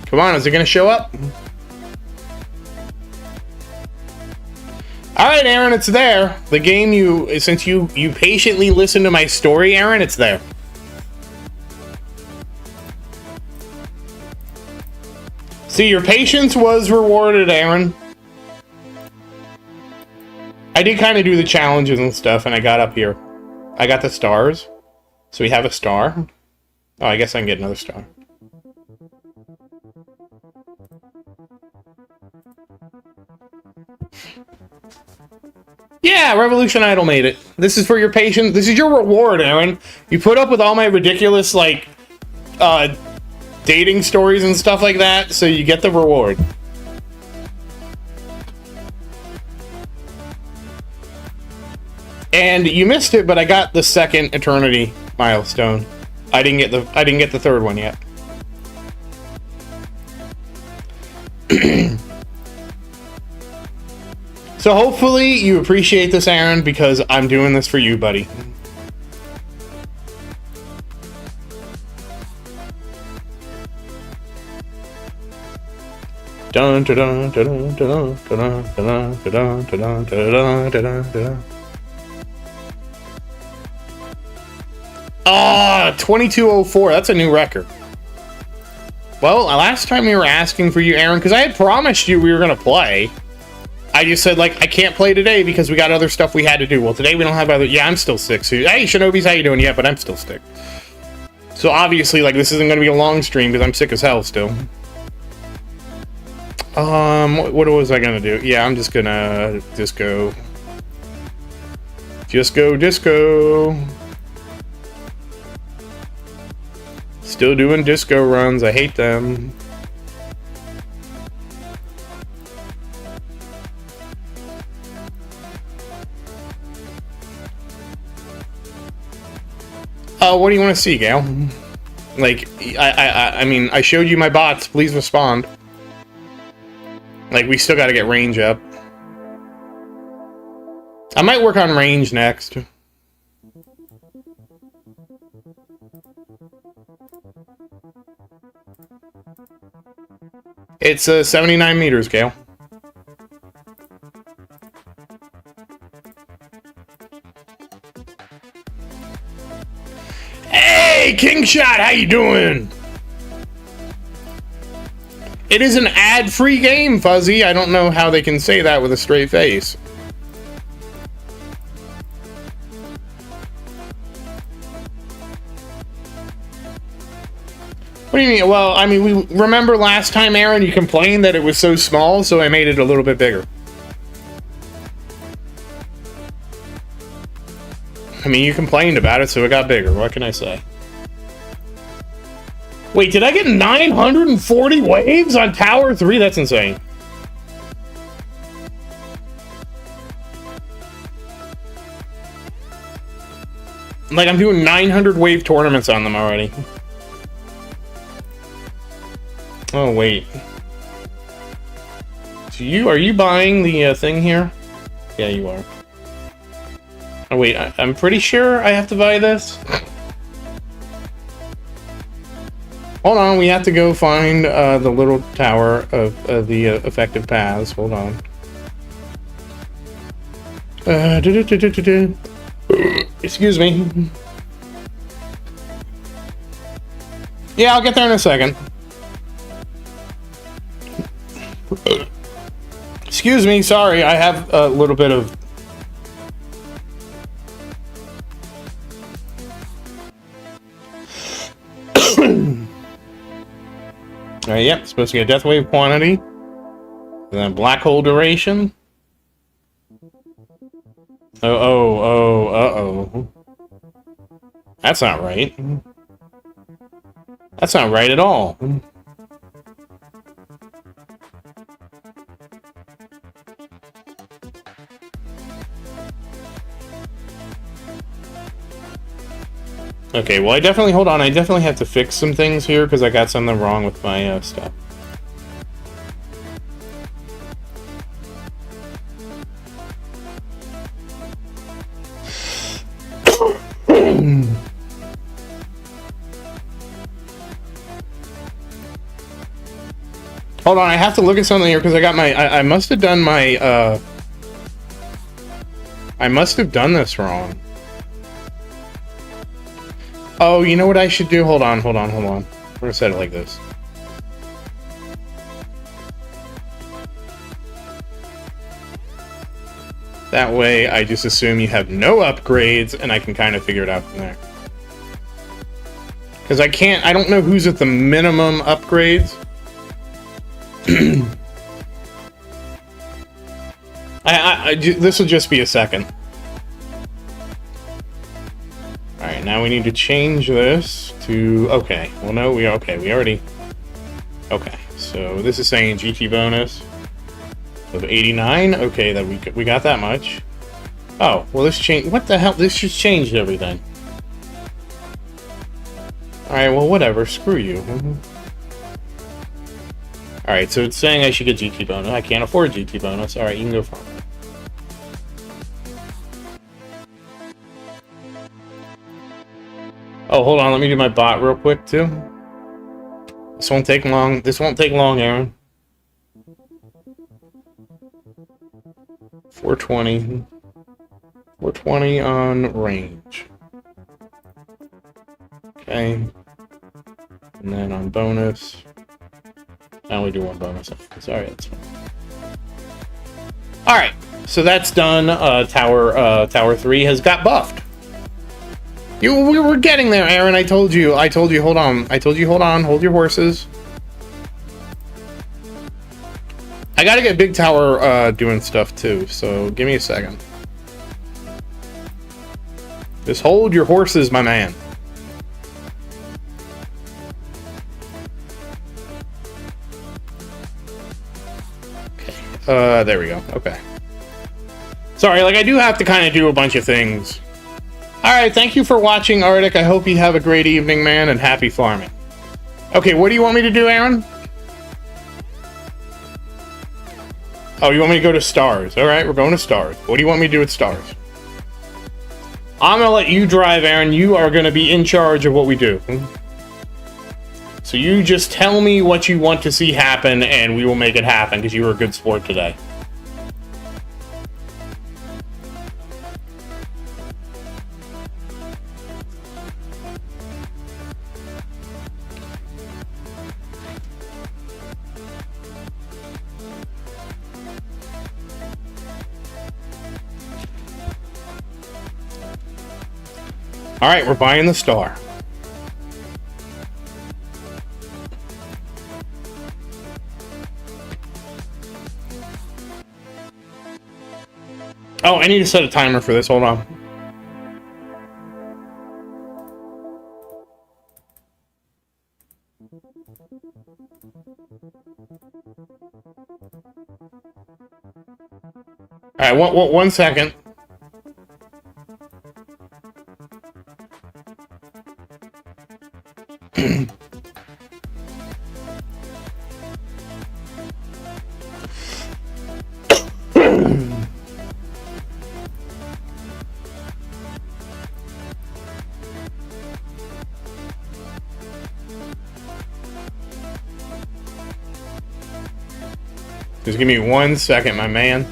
[SPEAKER 1] Come on, is it going to show up? All right, Aaron, it's there. The game since you patiently listened to my story, Aaron, it's there. See, your patience was rewarded, Aaron. I did kind of do the challenges and stuff, and I got up here. I got the stars. So we have a star. Oh, I guess I can get another star. Yeah, Revolution Idol made it. This is for your patience. This is your reward, Aaron. You put up with all my ridiculous, like, dating stories and stuff like that, so you get the reward. And you missed it, but I got the second Eternity milestone. I didn't get the third one yet. So hopefully you appreciate this, Aaron, because I'm doing this for you, buddy. Dun dun dun dun dun dun dun dun dun dun dun. Ah, 2204. That's a new record. Well, last time we were asking for you, Aaron, because I had promised you we were gonna play. I just said, like, I can't play today because we got other stuff we had to do. Well, today we don't have other... Yeah, I'm still sick. So, hey, Shinobi's, how you doing? Yeah, but I'm still sick. So, obviously, like, this isn't going to be a long stream because I'm sick as hell still. What was I going to do? Yeah, I'm just going to disco. Disco. Still doing disco runs. I hate them. What do you want to see, Gail? Like, I mean, I showed you my bots. Please respond. Like, we still got to get range up. I might work on range next. It's 79 meters, Gail. Hey, King Shot, how you doing? It is an ad-free game, Fuzzy. I don't know how they can say that with a straight face. What do you mean? Well, I mean, we remember last time, Aaron, you complained that it was so small, so I made it a little bit bigger. I mean, you complained about it, so it got bigger. What can I say? Wait, did I get 940 waves on Tower 3? That's insane. Like, I'm doing 900 wave tournaments on them already. Oh, wait. So are you buying the thing here? Yeah, you are. Oh, wait, I'm pretty sure I have to buy this. Hold on, we have to go find the little tower of the effective paths. Hold on. Excuse me. Yeah, I'll get there in a second. Excuse me, sorry, I have a little bit of... Alright, yep, supposed to get death wave quantity. And then black hole duration. Uh-oh. That's not right. That's not right at all. Okay, well, I definitely have to fix some things here because I got something wrong with my stuff. Hold on, I have to look at something here because I got my... I must have done my... I must have done this wrong. Oh, you know what I should do? Hold on. We're gonna set it like this. That way, I just assume you have no upgrades, and I can kind of figure it out from there. Because I don't know who's at the minimum upgrades. This will just be a second. Alright, now we need to change this to... Okay, well no, we already... Okay, so this is saying GT bonus of 89. Okay, that we got that much. Oh, well this changed... What the hell? This just changed everything. Alright, well whatever, screw you. Alright, so it's saying I should get GT bonus. I can't afford GT bonus. Alright, you can go farm. Oh, hold on, let me do my bot real quick, too. This won't take long. Aaron. 420. 420 on range. Okay. And then on bonus... I only do one bonus. Sorry, that's fine. Alright, so that's done. Tower 3 has got buffed. We were getting there, Aaron. I told you, hold on. Hold your horses. I gotta get Big Tower doing stuff too, so give me a second. Just hold your horses, my man. There we go. Okay. Sorry, like, I do have to kind of do a bunch of things. Alright, thank you for watching, Arctic. I hope you have a great evening, man, and happy farming. Okay, what do you want me to do, Aaron? Oh, you want me to go to stars. Alright, we're going to stars. What do you want me to do with stars? I'm gonna let you drive, Aaron. You are gonna be in charge of what we do. So you just tell me what you want to see happen, and we will make it happen, because you were a good sport today. Alright, we're buying the star. Oh, I need to set a timer for this. Hold on. Alright, one second. Just give me 1 second, my man.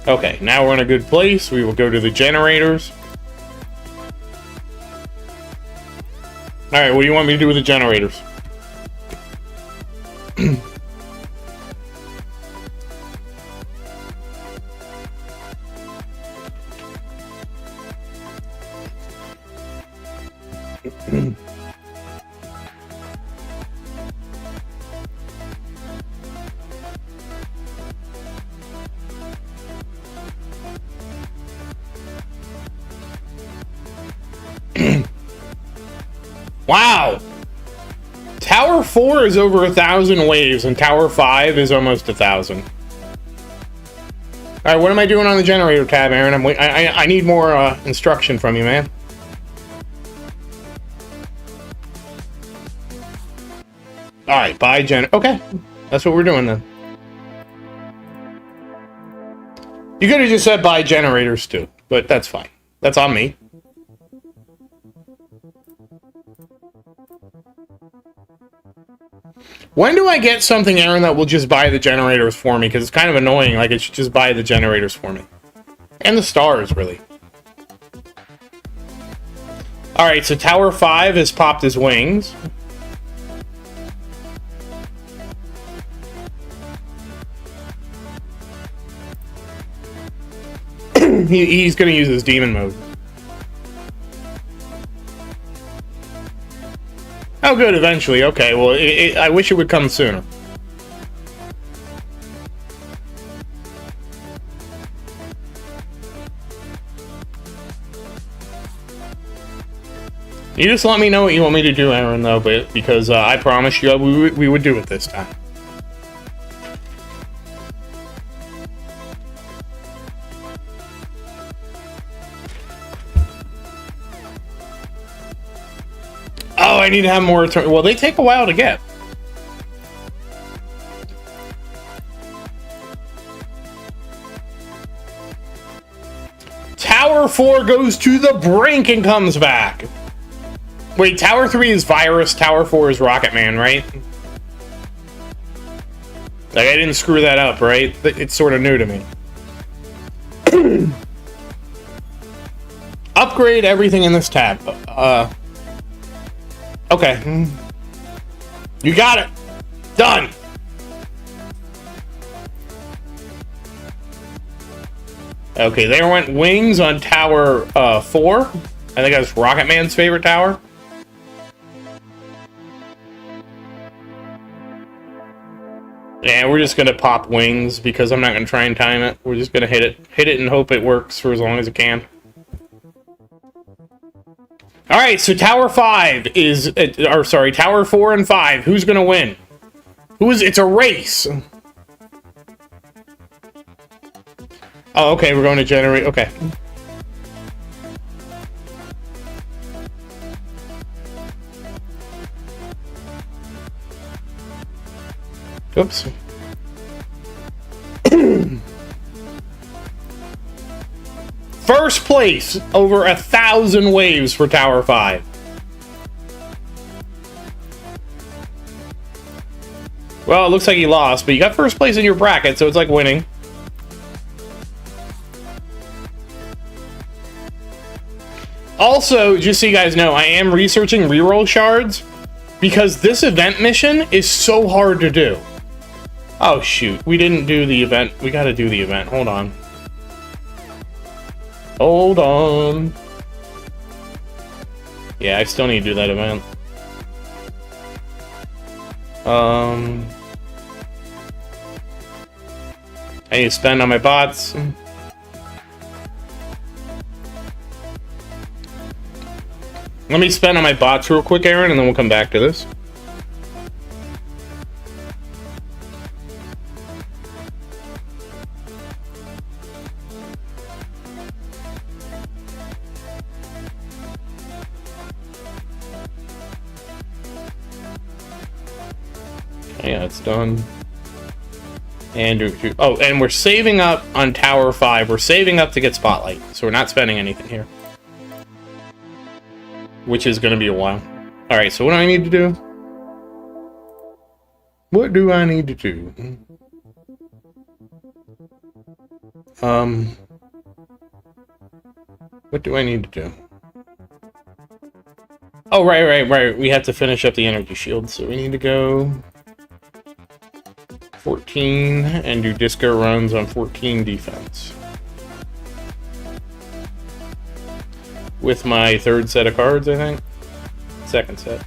[SPEAKER 1] Okay, now we're in a good place. We will go to the generators. Alright, what do you want me to do with the generators? Wow! Tower 4 is over 1,000 waves, and Tower 5 is almost 1,000. Alright, what am I doing on the generator tab, Aaron? I need more instruction from you, man. Alright, buy gen... Okay, that's what we're doing then. You could have just said buy generators too, but that's fine. That's on me. When do I get something, Aaron, that will just buy the generators for me? Because it's kind of annoying. Like, it should just buy the generators for me. And the stars, really. Alright, so Tower 5 has popped his wings. He's going to use his demon mode. Oh, good, eventually. Okay, well, I wish it would come sooner. You just let me know what you want me to do, Aaron, though, because I promise you we would do it this time. Oh, I need to have more... Well, they take a while to get. Tower 4 goes to the brink and comes back. Wait, Tower 3 is Virus, Tower 4 is Rocket Man, right? Like, I didn't screw that up, right? It's sort of new to me. Upgrade everything in this tab. Okay. You got it. Done. Okay, there went wings on Tower 4. I think that's Rocket Man's favorite tower. Yeah, we're just gonna pop wings because I'm not gonna try and time it. We're just gonna hit it and hope it works for as long as it can. Alright, so Tower 5 is... or, sorry, Tower 4 and 5. Who's gonna win? It's a race! Oh, okay, we're going to generate... Okay. Oops. First place, over 1,000 waves for Tower 5. Well, it looks like he lost, but you got first place in your bracket, so it's like winning. Also, just so you guys know, I am researching reroll shards because this event mission is so hard to do. Oh, shoot. We didn't do the event. We gotta do the event. Hold on. Hold on. Yeah, I still need to do that event. I need to spend on my bots. Let me spend on my bots real quick, Aaron, and then we'll come back to this. Yeah, it's done. And and we're saving up on Tower 5. We're saving up to get Spotlight, so we're not spending anything here. Which is going to be a while. Alright, so what do I need to do? What do I need to do? What do I need to do? Oh, right. We have to finish up the energy shield, so we need to go 14 and do disco runs on 14 defense. With my third set of cards, I think. Second set.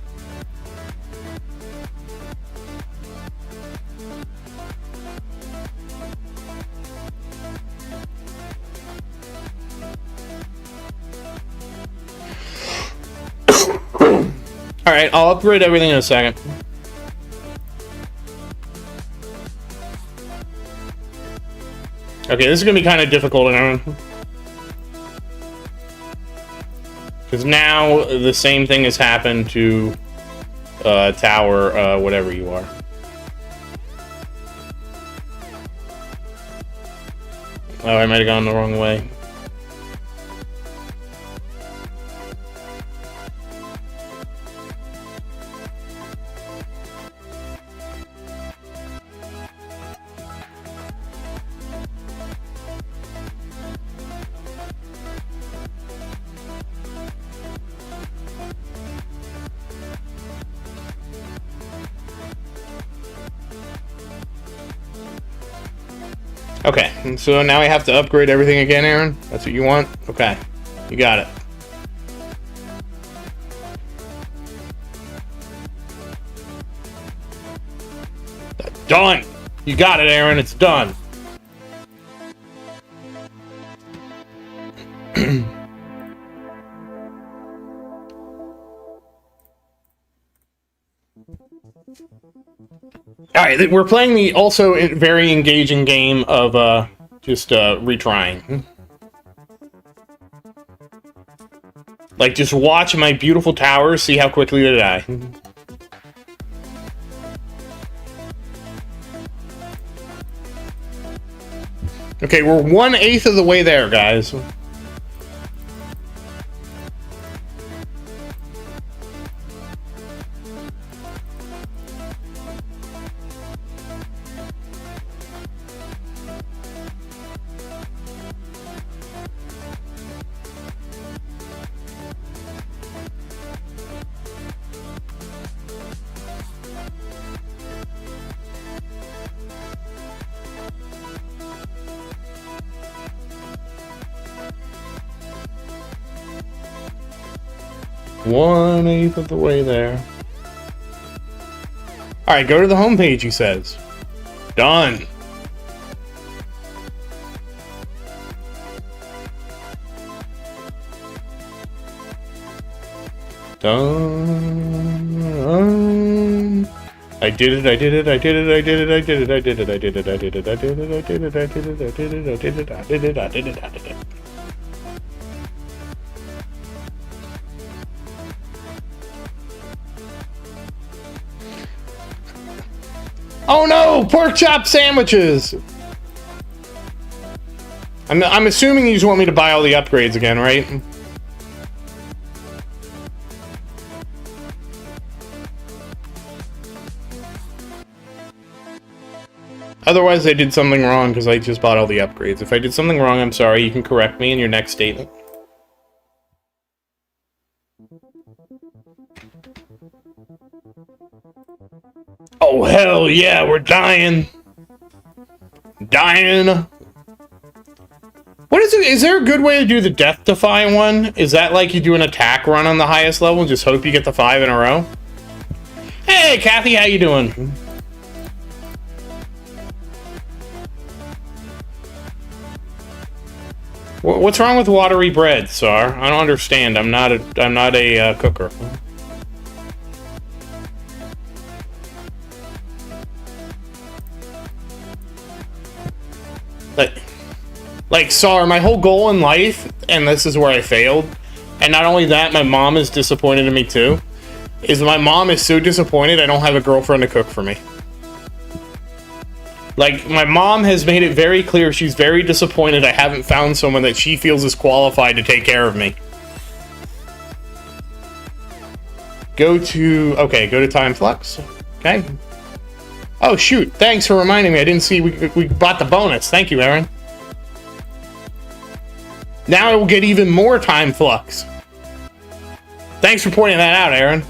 [SPEAKER 1] Alright, I'll upgrade everything in a second. Okay, this is going to be kind of difficult, Aaron. Because now the same thing has happened to Tower, whatever you are. Oh, I might have gone the wrong way. Okay, so now I have to upgrade everything again, Aaron? That's what you want? Okay, you got it. Done! You got it, Aaron, it's done. Alright, we're playing the also very engaging game of just retrying. Like, just watch my beautiful towers, see how quickly they die. Okay, we're 1/8 of the way there, guys. One-eighth of the way there. Alright, go to the homepage, he says. Done. Done. I did it, I did it, I did it, I did it, I did it, I did it, I did it, I did it, I did it, I did it, I did it, I did it, I did it, I did it, I did it, I did it, I did it. Oh no! Pork chop sandwiches! I'm assuming you just want me to buy all the upgrades again, right? Otherwise, I did something wrong because I just bought all the upgrades. If I did something wrong, I'm sorry. You can correct me in your next statement. Oh, hell yeah, we're dying. Dying. What is it? Is there a good way to do the Death Defy one? Is that like you do an attack run on the highest level and just hope you get the 5 in a row? Hey, Kathy, how you doing? What's wrong with watery bread, Sar? I don't understand. I'm not a cooker. Like, Sar, my whole goal in life, and this is where I failed, and not only that, my mom is disappointed in me too, is my mom is so disappointed I don't have a girlfriend to cook for me. Like, my mom has made it very clear she's very disappointed I haven't found someone that she feels is qualified to take care of me. Go to Time Flux. Okay. Oh, shoot. Thanks for reminding me. I didn't see we bought the bonus. Thank you, Aaron. Now I will get even more Time Flux. Thanks for pointing that out, Aaron.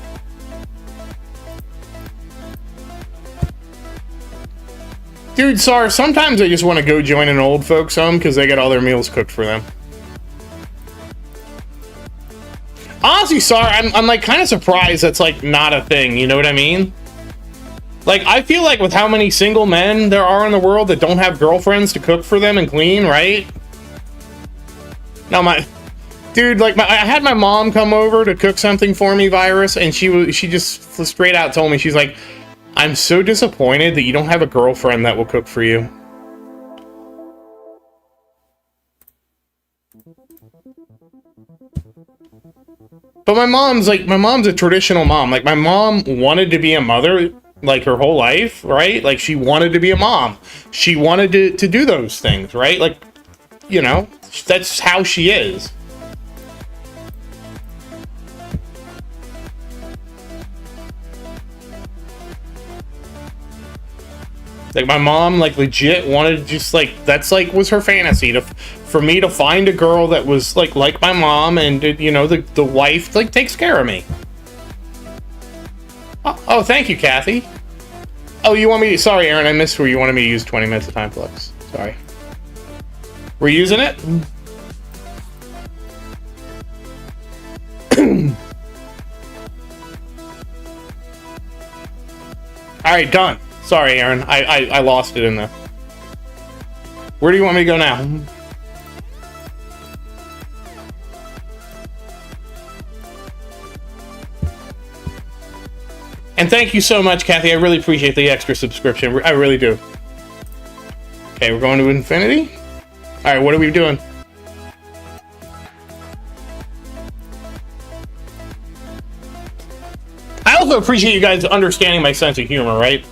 [SPEAKER 1] Dude, Sar, sometimes I just want to go join an old folks home because they get all their meals cooked for them. Honestly, Sar, I'm like kind of surprised that's like not a thing, you know what I mean? Like, I feel like with how many single men there are in the world that don't have girlfriends to cook for them and clean, right? No, dude, like, I had my mom come over to cook something for me, Virus, and she just straight out told me, she's like, I'm so disappointed that you don't have a girlfriend that will cook for you. But my mom's a traditional mom. Like, my mom wanted to be a mother, like, her whole life, right? Like, she wanted to be a mom. She wanted to do those things, right? Like, you know, that's how she is. Like, my mom, like, legit wanted to just, like, that's, like, was her fantasy, for me to find a girl that was, like my mom, and, you know, the wife, like, takes care of me. Oh, thank you, Kathy. Oh, you want me to, sorry, Aaron, I missed where you wanted me to use 20 minutes of Time Flux. Sorry. We're using it? Alright, done. Sorry, Aaron. I lost it in there. Where do you want me to go now? And thank you so much, Kathy. I really appreciate the extra subscription. I really do. Okay, we're going to infinity. All right, what are we doing? I also appreciate you guys understanding my sense of humor, right?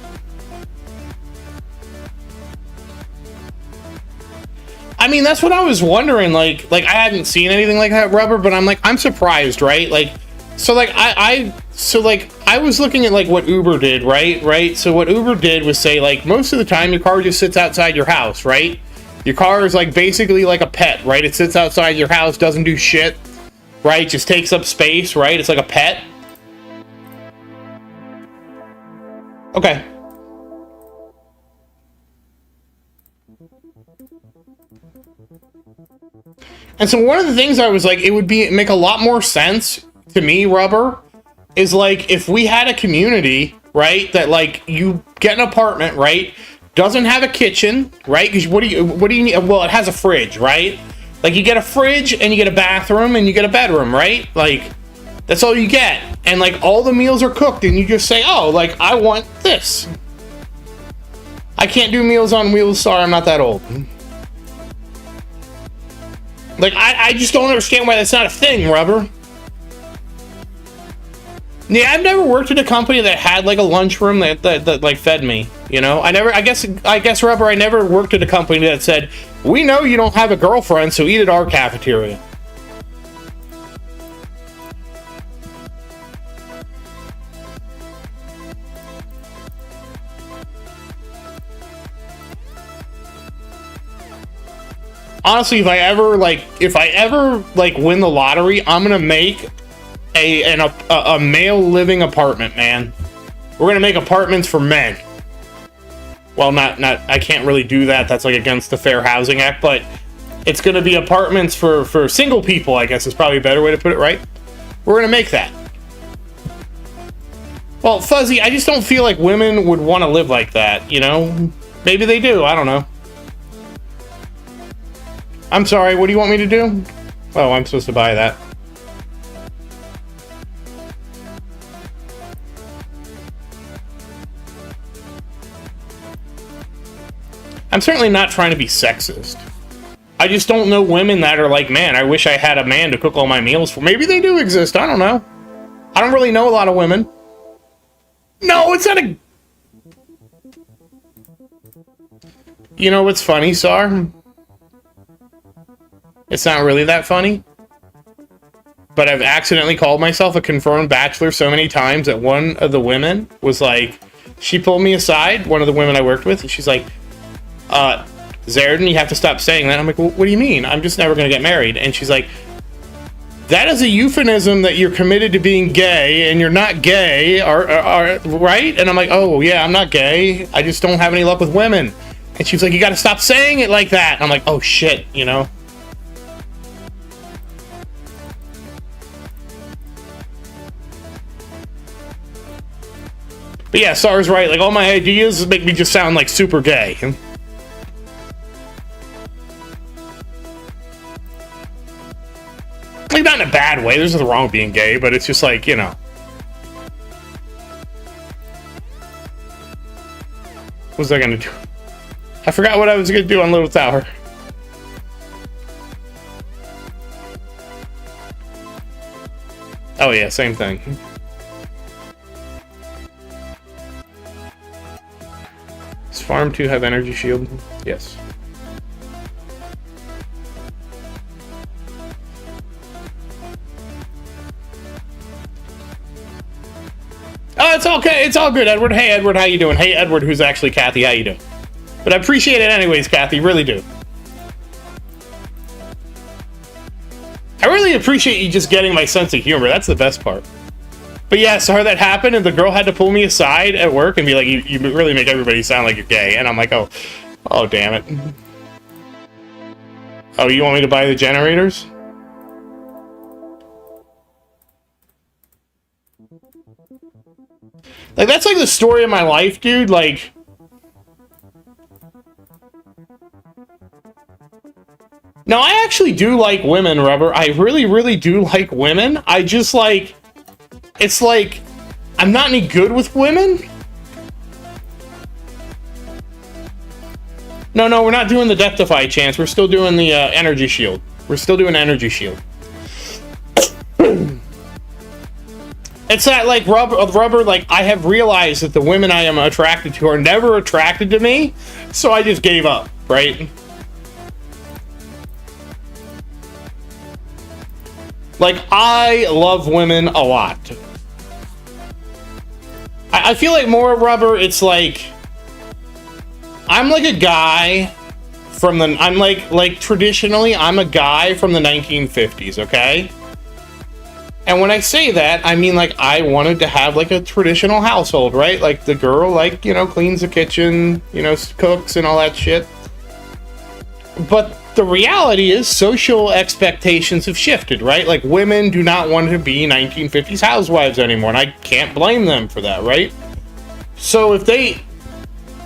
[SPEAKER 1] I mean, that's what I was wondering. Like I hadn't seen anything like that, Rubber, but I'm surprised, right? Like, so like I was looking at like what Uber did, right? So what Uber did was say, like, most of the time your car just sits outside your house, right? Your car is like basically like a pet, right? It sits outside your house, doesn't do shit, right? Just takes up space, right? It's like a pet. Okay. And so one of the things I was like, it would make a lot more sense to me, Rubber, is like if we had a community, right, that like you get an apartment, right, doesn't have a kitchen, right? Because what do you need? Well, it has a fridge, right? Like, you get a fridge and you get a bathroom and you get a bedroom, right? Like, that's all you get. And like all the meals are cooked and you just say, oh, like, I want this. I can't do Meals on Wheels. Sorry, I'm not that old. Like, I just don't understand why that's not a thing, Rubber. Yeah, I've never worked at a company that had like a lunchroom that like fed me, you know? I guess, Rubber, I never worked at a company that said, we know you don't have a girlfriend, so eat at our cafeteria. Honestly, if I ever win the lottery, I'm gonna make a male living apartment, man. We're gonna make apartments for men. Well, not I can't really do that. That's like against the Fair Housing Act, but it's gonna be apartments for single people, I guess is probably a better way to put it, right? We're gonna make that. Well, Fuzzy, I just don't feel like women would want to live like that, you know? Maybe they do, I don't know. I'm sorry, what do you want me to do? Oh, I'm supposed to buy that. I'm certainly not trying to be sexist. I just don't know women that are like, man, I wish I had a man to cook all my meals for. Maybe they do exist, I don't know. I don't really know a lot of women. No, it's not a... You know what's funny, Sar? It's not really that funny. But I've accidentally called myself a confirmed bachelor so many times that one of the women was like... She pulled me aside, one of the women I worked with, and she's like... Zaerdin, you have to stop saying that. I'm like, well, what do you mean? I'm just never going to get married. And she's like, that is a euphemism that you're committed to being gay, and you're not gay, right? And I'm like, oh, yeah, I'm not gay. I just don't have any luck with women. And she was like, you got to stop saying it like that. And I'm like, oh, shit, you know? But yeah, Sar's right. Like, all my ideas make me just sound like super gay. Like, not in a bad way. There's nothing wrong with being gay, but it's just like, you know. What was I gonna do? I forgot what I was gonna do on Little Tower. Oh yeah, same thing. Does Farm 2 have energy shield? Yes. Oh, it's okay. It's all good, Edward. Hey, Edward, how you doing? Hey, Edward, who's actually Kathy, how you doing? But I appreciate it anyways, Kathy. Really do. I really appreciate you just getting my sense of humor. That's the best part. But yeah, so that happened, and the girl had to pull me aside at work and be like, you really make everybody sound like you're gay. And I'm like, oh, damn it. Oh, you want me to buy the generators? Like, that's like the story of my life, dude. Like, no, I actually do like women, Rubber. I really, really do like women. I just like, it's like, I'm not any good with women. No, we're not doing the Death-Defy chance. We're still doing the energy shield. We're still doing energy shield. It's that, like, rubber, like, I have realized that the women I am attracted to are never attracted to me, so I just gave up, right? Like, I love women a lot. I feel like more rubber, it's like, I'm like a guy from the, I'm like traditionally, I'm a guy from the 1950s, okay? And when I say that, I mean, like, I wanted to have, like, a traditional household, right? Like, the girl, like, you know, cleans the kitchen, you know, cooks and all that shit. But the reality is social expectations have shifted, right? Like, women do not want to be 1950s housewives anymore, and I can't blame them for that, right? So if they...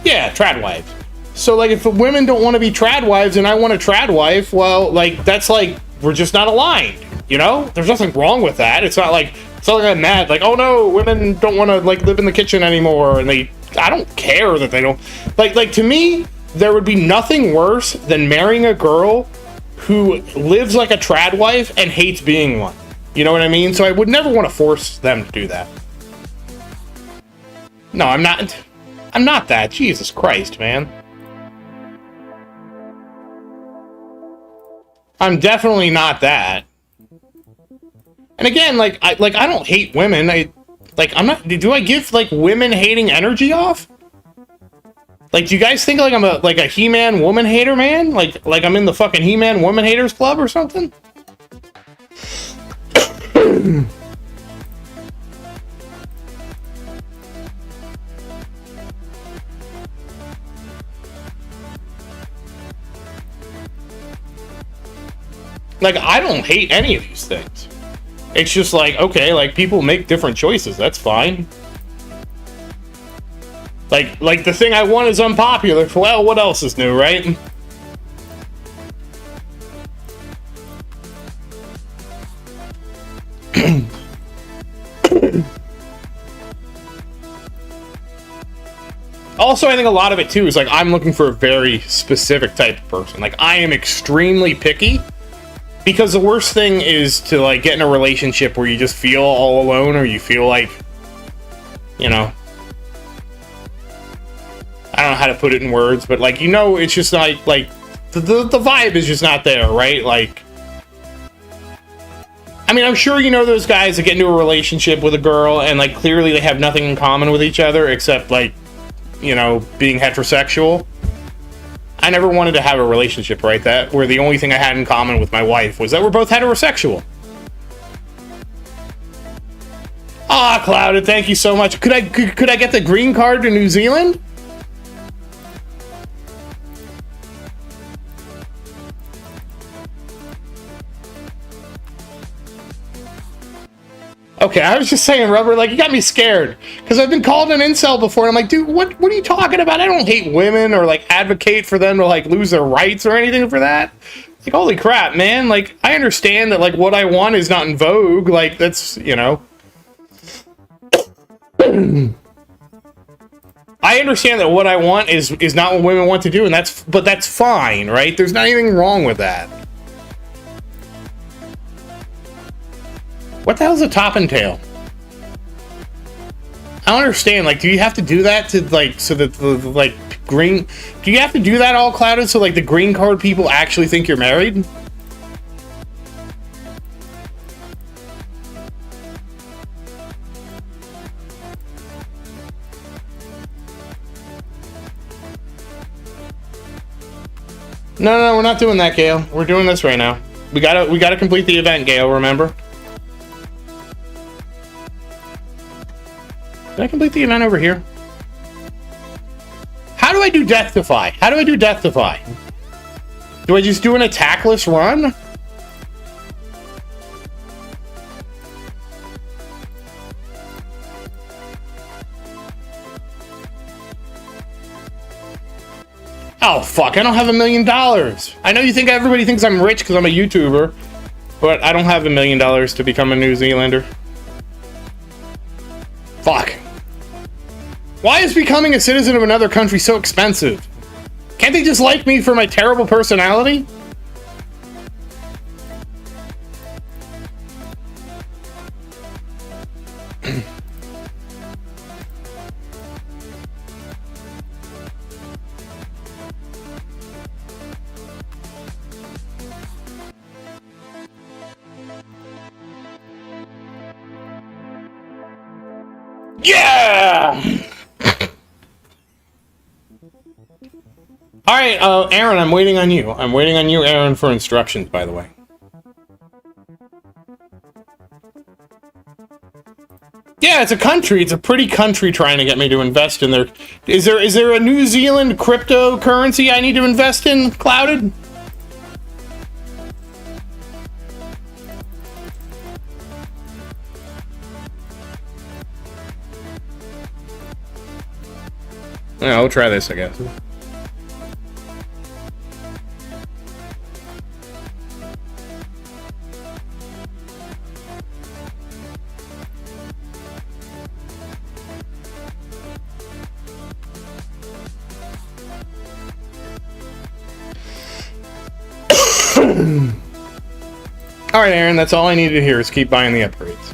[SPEAKER 1] Yeah, trad wives. So, like, if women don't want to be trad wives and I want a trad wife, well, like, that's, like, we're just not aligned. You know, there's nothing wrong with that. It's not like I'm mad. Like, oh no, women don't want to like live in the kitchen anymore, and I don't care that they don't. Like to me, there would be nothing worse than marrying a girl who lives like a trad wife and hates being one. You know what I mean? So I would never want to force them to do that. No, I'm not. I'm not that. Jesus Christ, man. I'm definitely not that. And again, like I don't hate women. I'm not. Do I give like women hating energy off? Like, do you guys think like I'm a He-Man woman hater, man? Like I'm in the fucking He-Man woman haters club or something? Like, I don't hate any of these things. It's just like, okay, like, people make different choices. That's fine. Like the thing I want is unpopular. Well, what else is new, right? Also, I think a lot of it too is like I'm looking for a very specific type of person. Like I am extremely picky because the worst thing is to like get in a relationship where you just feel all alone or you feel like, you know, I don't know how to put it in words, but like, you know, it's just not like the vibe is just not there, right? Like, I mean, I'm sure you know those guys that get into a relationship with a girl and like clearly they have nothing in common with each other except like, you know, being heterosexual. I never wanted to have a relationship like that where the only thing I had in common with my wife was that we're both heterosexual. Ah, Clouded, thank you so much. Could I get the green card to New Zealand? Okay, I was just saying, Rubber, like, you got me scared. Because I've been called an incel before, and I'm like, dude, what are you talking about? I don't hate women or, like, advocate for them to, like, lose their rights or anything for that. Like, holy crap, man. Like, I understand that, like, what I want is not in vogue. Like, that's, you know. I understand that what I want is not what women want to do, and but that's fine, right? There's not anything wrong with that. What the hell's a top and tail? I don't understand. Like, do you have to do that to, like, so that the like, green... Do you have to do that all, Clouded, so, like, the green card people actually think you're married? No, we're not doing that, Gale. We're doing this right now. We gotta complete the event, Gale, remember? Did I complete the event over here? How do I do Death Defy? How do I do Death Defy? Do I just do an attackless run? Oh, fuck, I don't have $1 million. I know you think everybody thinks I'm rich because I'm a YouTuber, but I don't have $1 million to become a New Zealander. Fuck. Why is becoming a citizen of another country so expensive? Can't they just like me for my terrible personality? Yeah! Alright, Aaron, I'm waiting on you. I'm waiting on you, Aaron, for instructions, by the way. Yeah, it's a country. It's a pretty country trying to get me to invest in their... Is there a New Zealand cryptocurrency I need to invest in, Clouded? Yeah, I'll try this, I guess. Alright, Aaron, that's all I needed to hear is keep buying the upgrades.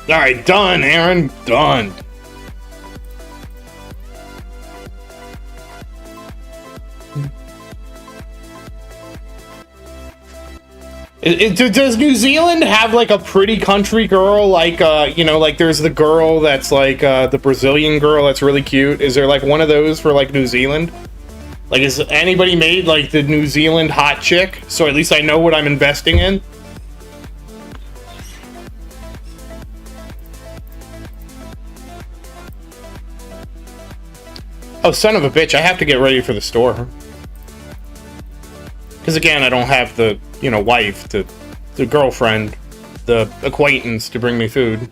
[SPEAKER 1] Alright, done, Aaron. Done. Does New Zealand have, like, a pretty country girl? Like, you know, like, there's the girl that's, like, the Brazilian girl that's really cute. Is there, like, one of those for, like, New Zealand? Like, is anybody made, like, the New Zealand hot chick? So at least I know what I'm investing in? Oh, son of a bitch, I have to get ready for the store. Because again, I don't have the, you know, wife, the girlfriend, the acquaintance to bring me food.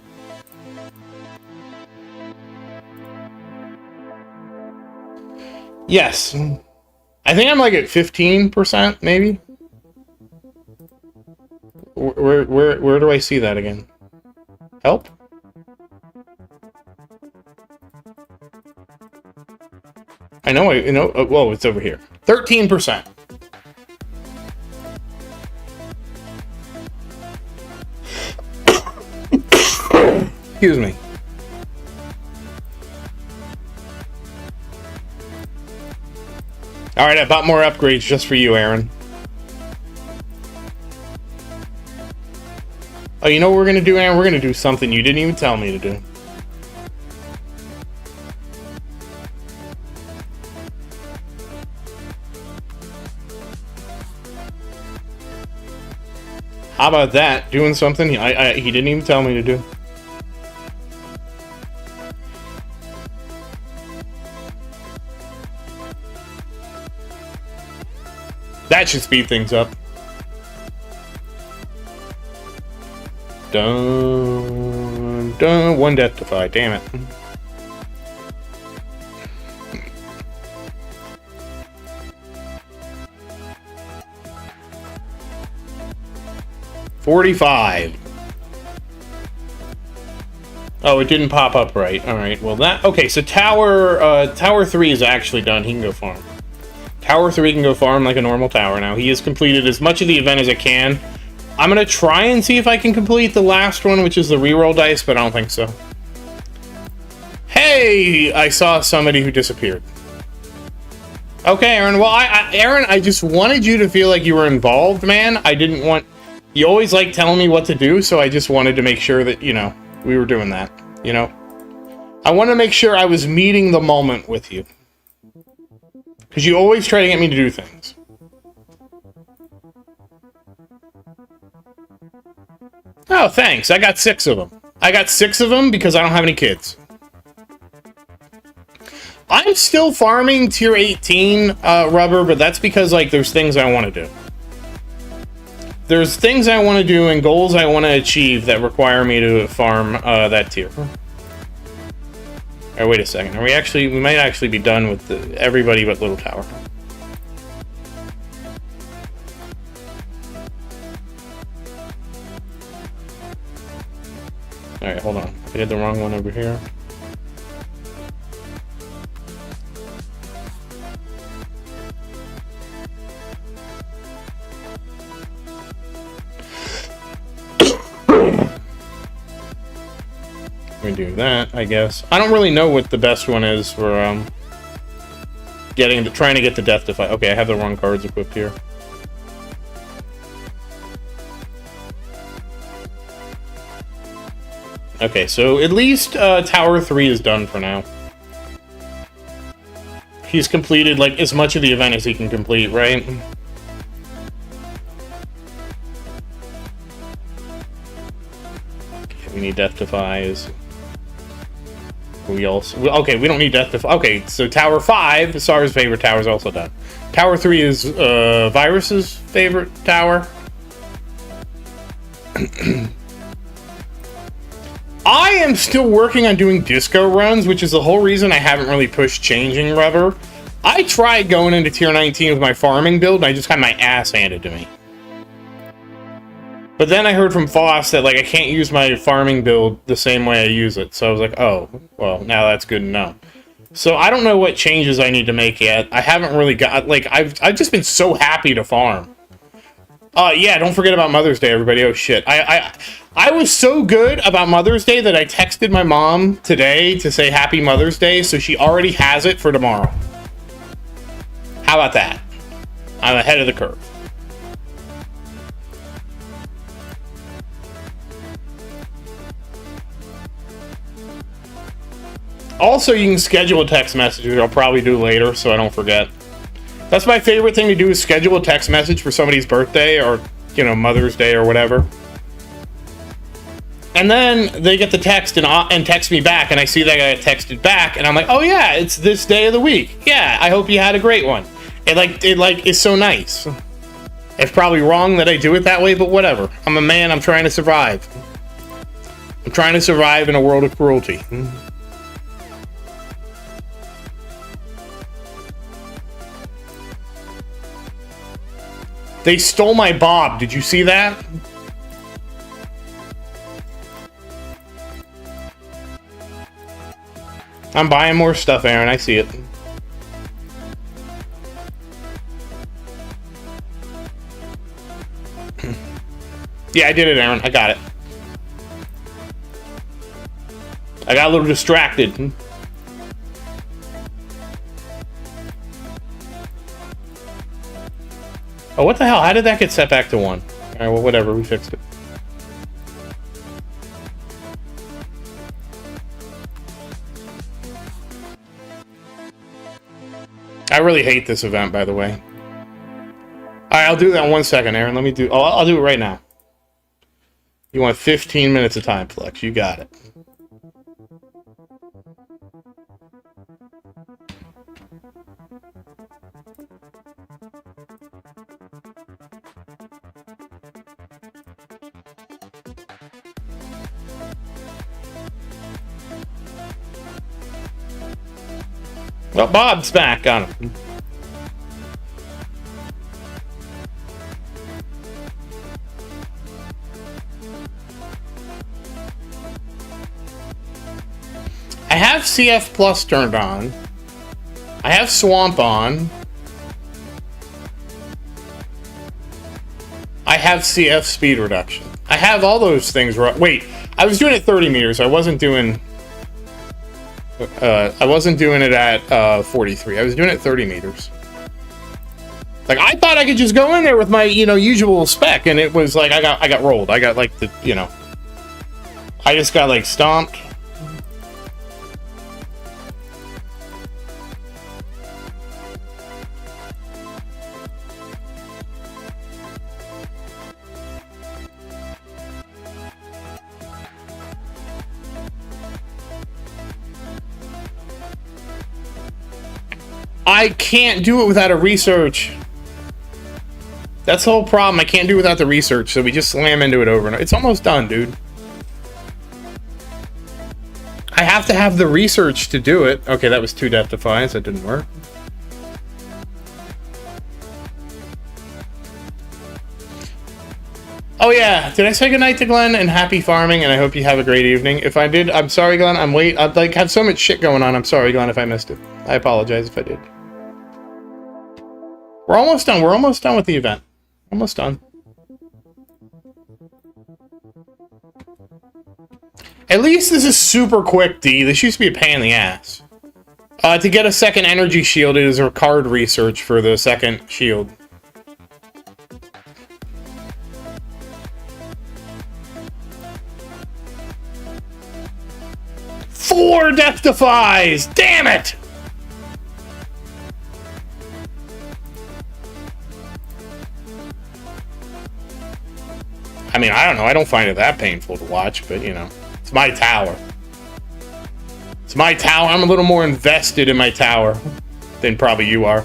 [SPEAKER 1] Yes. I think I'm like at 15%, maybe. Where do I see that again? Help? I know, whoa, it's over here. 13%. Excuse me. Alright, I bought more upgrades just for you, Aaron. Oh, you know what we're gonna do, Aaron? We're gonna do something you didn't even tell me to do. How about that? Doing something he didn't even tell me to do. That should speed things up. Dun, dun, one deathify, damn it. $45. Oh, it didn't pop up right. Alright, well that... Okay, so Tower 3 is actually done. He can go farm. Tower 3 can go farm like a normal tower now. He has completed as much of the event as I can. I'm gonna try and see if I can complete the last one, which is the reroll dice, but I don't think so. Hey! I saw somebody who disappeared. Okay, Aaron. Well, Aaron, I just wanted you to feel like you were involved, man. I didn't want... You always like telling me what to do, so I just wanted to make sure that, you know, we were doing that, you know? I want to make sure I was meeting the moment with you. Because you always try to get me to do things. Oh, thanks. I got 6 of them. I got 6 of them because I don't have any kids. I'm still farming tier 18 rubber, but that's because, like, there's things I want to do. There's things I want to do and goals I want to achieve that require me to farm that tier. Alright, wait a second. Are we actually... We might actually be done with everybody but Little Tower. Alright, hold on. I did the wrong one over here. We do that, I guess. I don't really know what the best one is for trying to get the death defy. Okay, I have the wrong cards equipped here. Okay, so at least Tower 3 is done for now. He's completed like as much of the event as he can complete, right? Okay, we need death defies. We also... Okay, we don't need death defy. Okay, so Tower 5, Sar's favorite tower, is also done. Tower 3 is Virus's favorite tower. I am still working on doing disco runs, which is the whole reason I haven't really pushed changing rubber. I tried going into tier 19 with my farming build, and I just got my ass handed to me. But then I heard from Foss that, like, I can't use my farming build the same way I use it. So I was like, oh, well, now that's good to know. So I don't know what changes I need to make yet. I haven't really got, like, I've just been so happy to farm. Yeah, don't forget about Mother's Day, everybody. Oh, shit. I was so good about Mother's Day that I texted my mom today to say Happy Mother's Day, so she already has it for tomorrow. How about that? I'm ahead of the curve. Also, you can schedule a text message, which I'll probably do later, so I don't forget. That's my favorite thing to do, is schedule a text message for somebody's birthday, or, you know, Mother's Day or whatever. And then they get the text and text me back, and I see that I got texted back, and I'm like, oh yeah, it's this day of the week. Yeah, I hope you had a great one. It is so nice. It's probably wrong that I do it that way, but whatever. I'm a man, I'm trying to survive. I'm trying to survive in a world of cruelty. They stole my Bob. Did you see that? I'm buying more stuff, Aaron. I see it. Yeah, I did it, Aaron. I got it. I got a little distracted. Oh, what the hell? How did that get set back to 1? Alright, well, whatever. We fixed it. I really hate this event, by the way. Alright, I'll do that in 1 second, Aaron. Let me do... Oh, I'll do it right now. You want 15 minutes of time, Flex. You got it. Well, Bob's back on him. I have CF Plus turned on. I have Swamp on. I have CF Speed Reduction. I have all those things right. Wait, I was doing it 30 meters. I wasn't doing it at 43. I was doing it 30 meters. Like, I thought I could just go in there with my, usual spec, and it was like I got rolled. I got like I just got like stomped. I can't do it without a research. That's the whole problem. I can't do it without the research, so we just slam into it over and over. It's almost done, dude. I have to have the research to do it. Okay, that was 2 death defiance. That didn't work. Oh yeah, did I say goodnight to Glenn and happy farming, and I hope you have a great evening? If I did, I'm sorry, Glenn. I'm late. I have so much shit going on. I'm sorry, Glenn, if I missed it. I apologize if I did. We're almost done. We're almost done with the event. Almost done. At least this is super quick, D. This used to be a pain in the ass. To get a second energy shield, it is a card research for the second shield. Four death defies! Damn it! I mean, I don't know. I don't find it that painful to watch, but, it's my tower. It's my tower. I'm a little more invested in my tower than probably you are.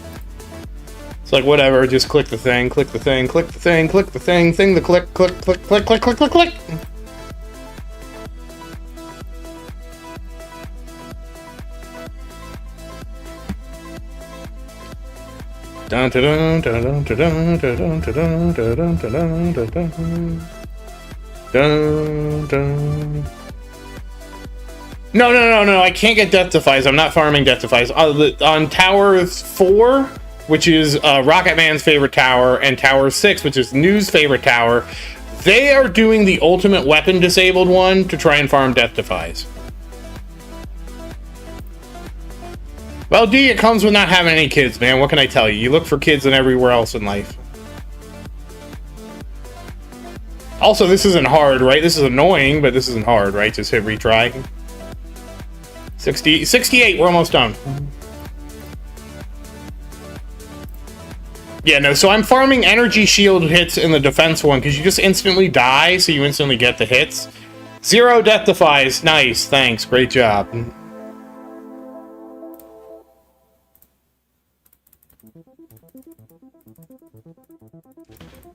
[SPEAKER 1] It's like, whatever. Just click the thing, click the thing, click the thing, click the thing, thing the click, click, click, click, click, click, click, click. Dun dun dun dun dun dun dun dun dun dun dun dun. Dun, dun. No, I can't get death defies. I'm not farming death defies. On Tower 4, which is Rocket Man's favorite tower, and Tower 6, which is New's favorite tower, they are doing the ultimate weapon disabled one to try and farm death defies. Well, D, it comes with not having any kids, man. What can I tell you? You look for kids in everywhere else in life. Also, this isn't hard, right? This is annoying, but this isn't hard, right? Just hit retry. 68, we're almost done. Yeah, no, so I'm farming energy shield hits in the defense one, because you just instantly die, so you instantly get the hits. 0 death defies. Nice, thanks, great job.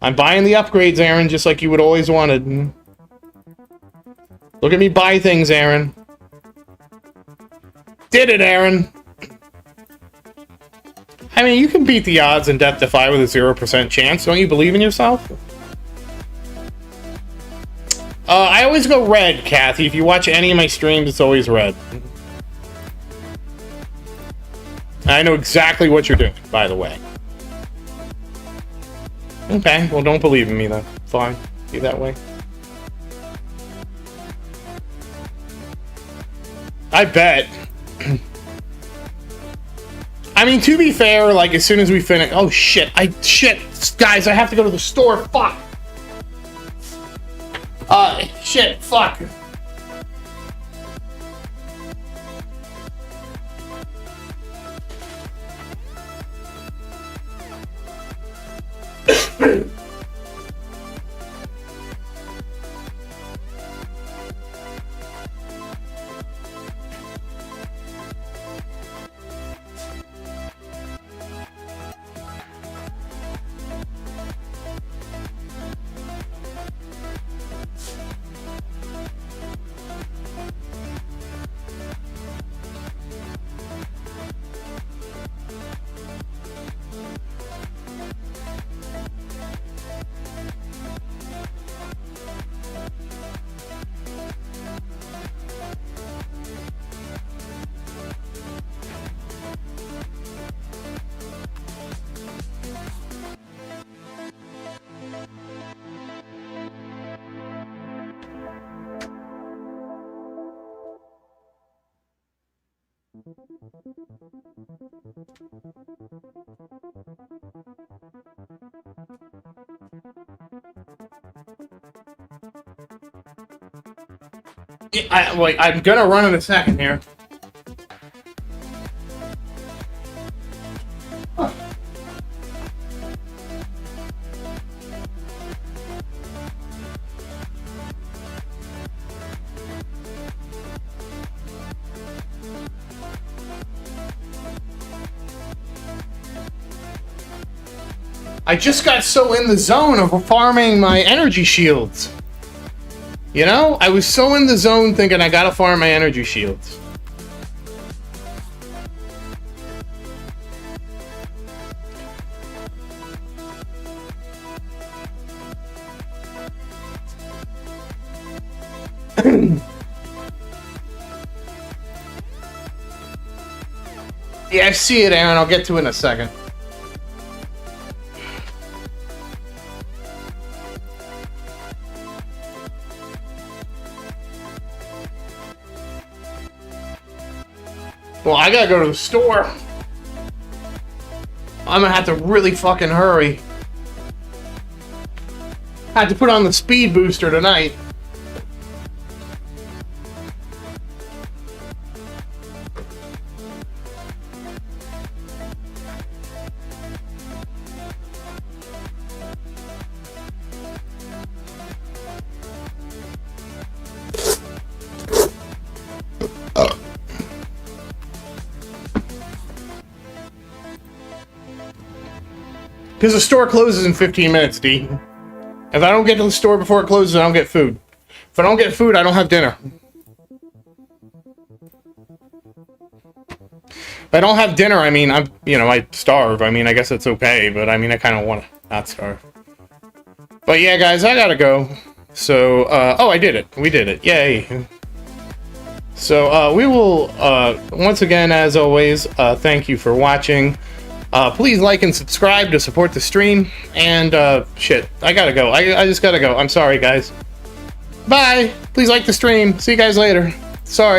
[SPEAKER 1] I'm buying the upgrades, Aaron, just like you would always wanted. Look at me buy things, Aaron. Did it, Aaron. I mean, you can beat the odds in Death Defy with a 0% chance. Don't you believe in yourself? I always go red, Kathy. If you watch any of my streams, it's always red. I know exactly what you're doing, by the way. Okay, well, don't believe in me, then. Fine. Be that way. I bet. I mean, to be fair, like, as soon as we finish... Oh, shit. Shit. Guys, I have to go to the store. Fuck. Shit. Fuck. Wait, I'm gonna run in a second here. I just got so in the zone of farming my energy shields. You know? I was so in the zone thinking I gotta farm my energy shields. Yeah, I see it, Aaron. I'll get to it in a second. Well, I gotta go to the store. I'm gonna have to really fucking hurry. I had to put on the speed booster tonight. Because the store closes in 15 minutes, D. If I don't get to the store before it closes, I don't get food. If I don't get food, I don't have dinner. If I don't have dinner, I mean, I starve. I mean, I guess it's okay, but I mean, I kind of want to not starve. But yeah, guys, I gotta go. So, oh, I did it. We did it. Yay. So, we will, once again, as always, thank you for watching. Please like and subscribe to support the stream. And, shit, I gotta go. I just gotta go. I'm sorry, guys. Bye. Please like the stream. See you guys later. Sorry.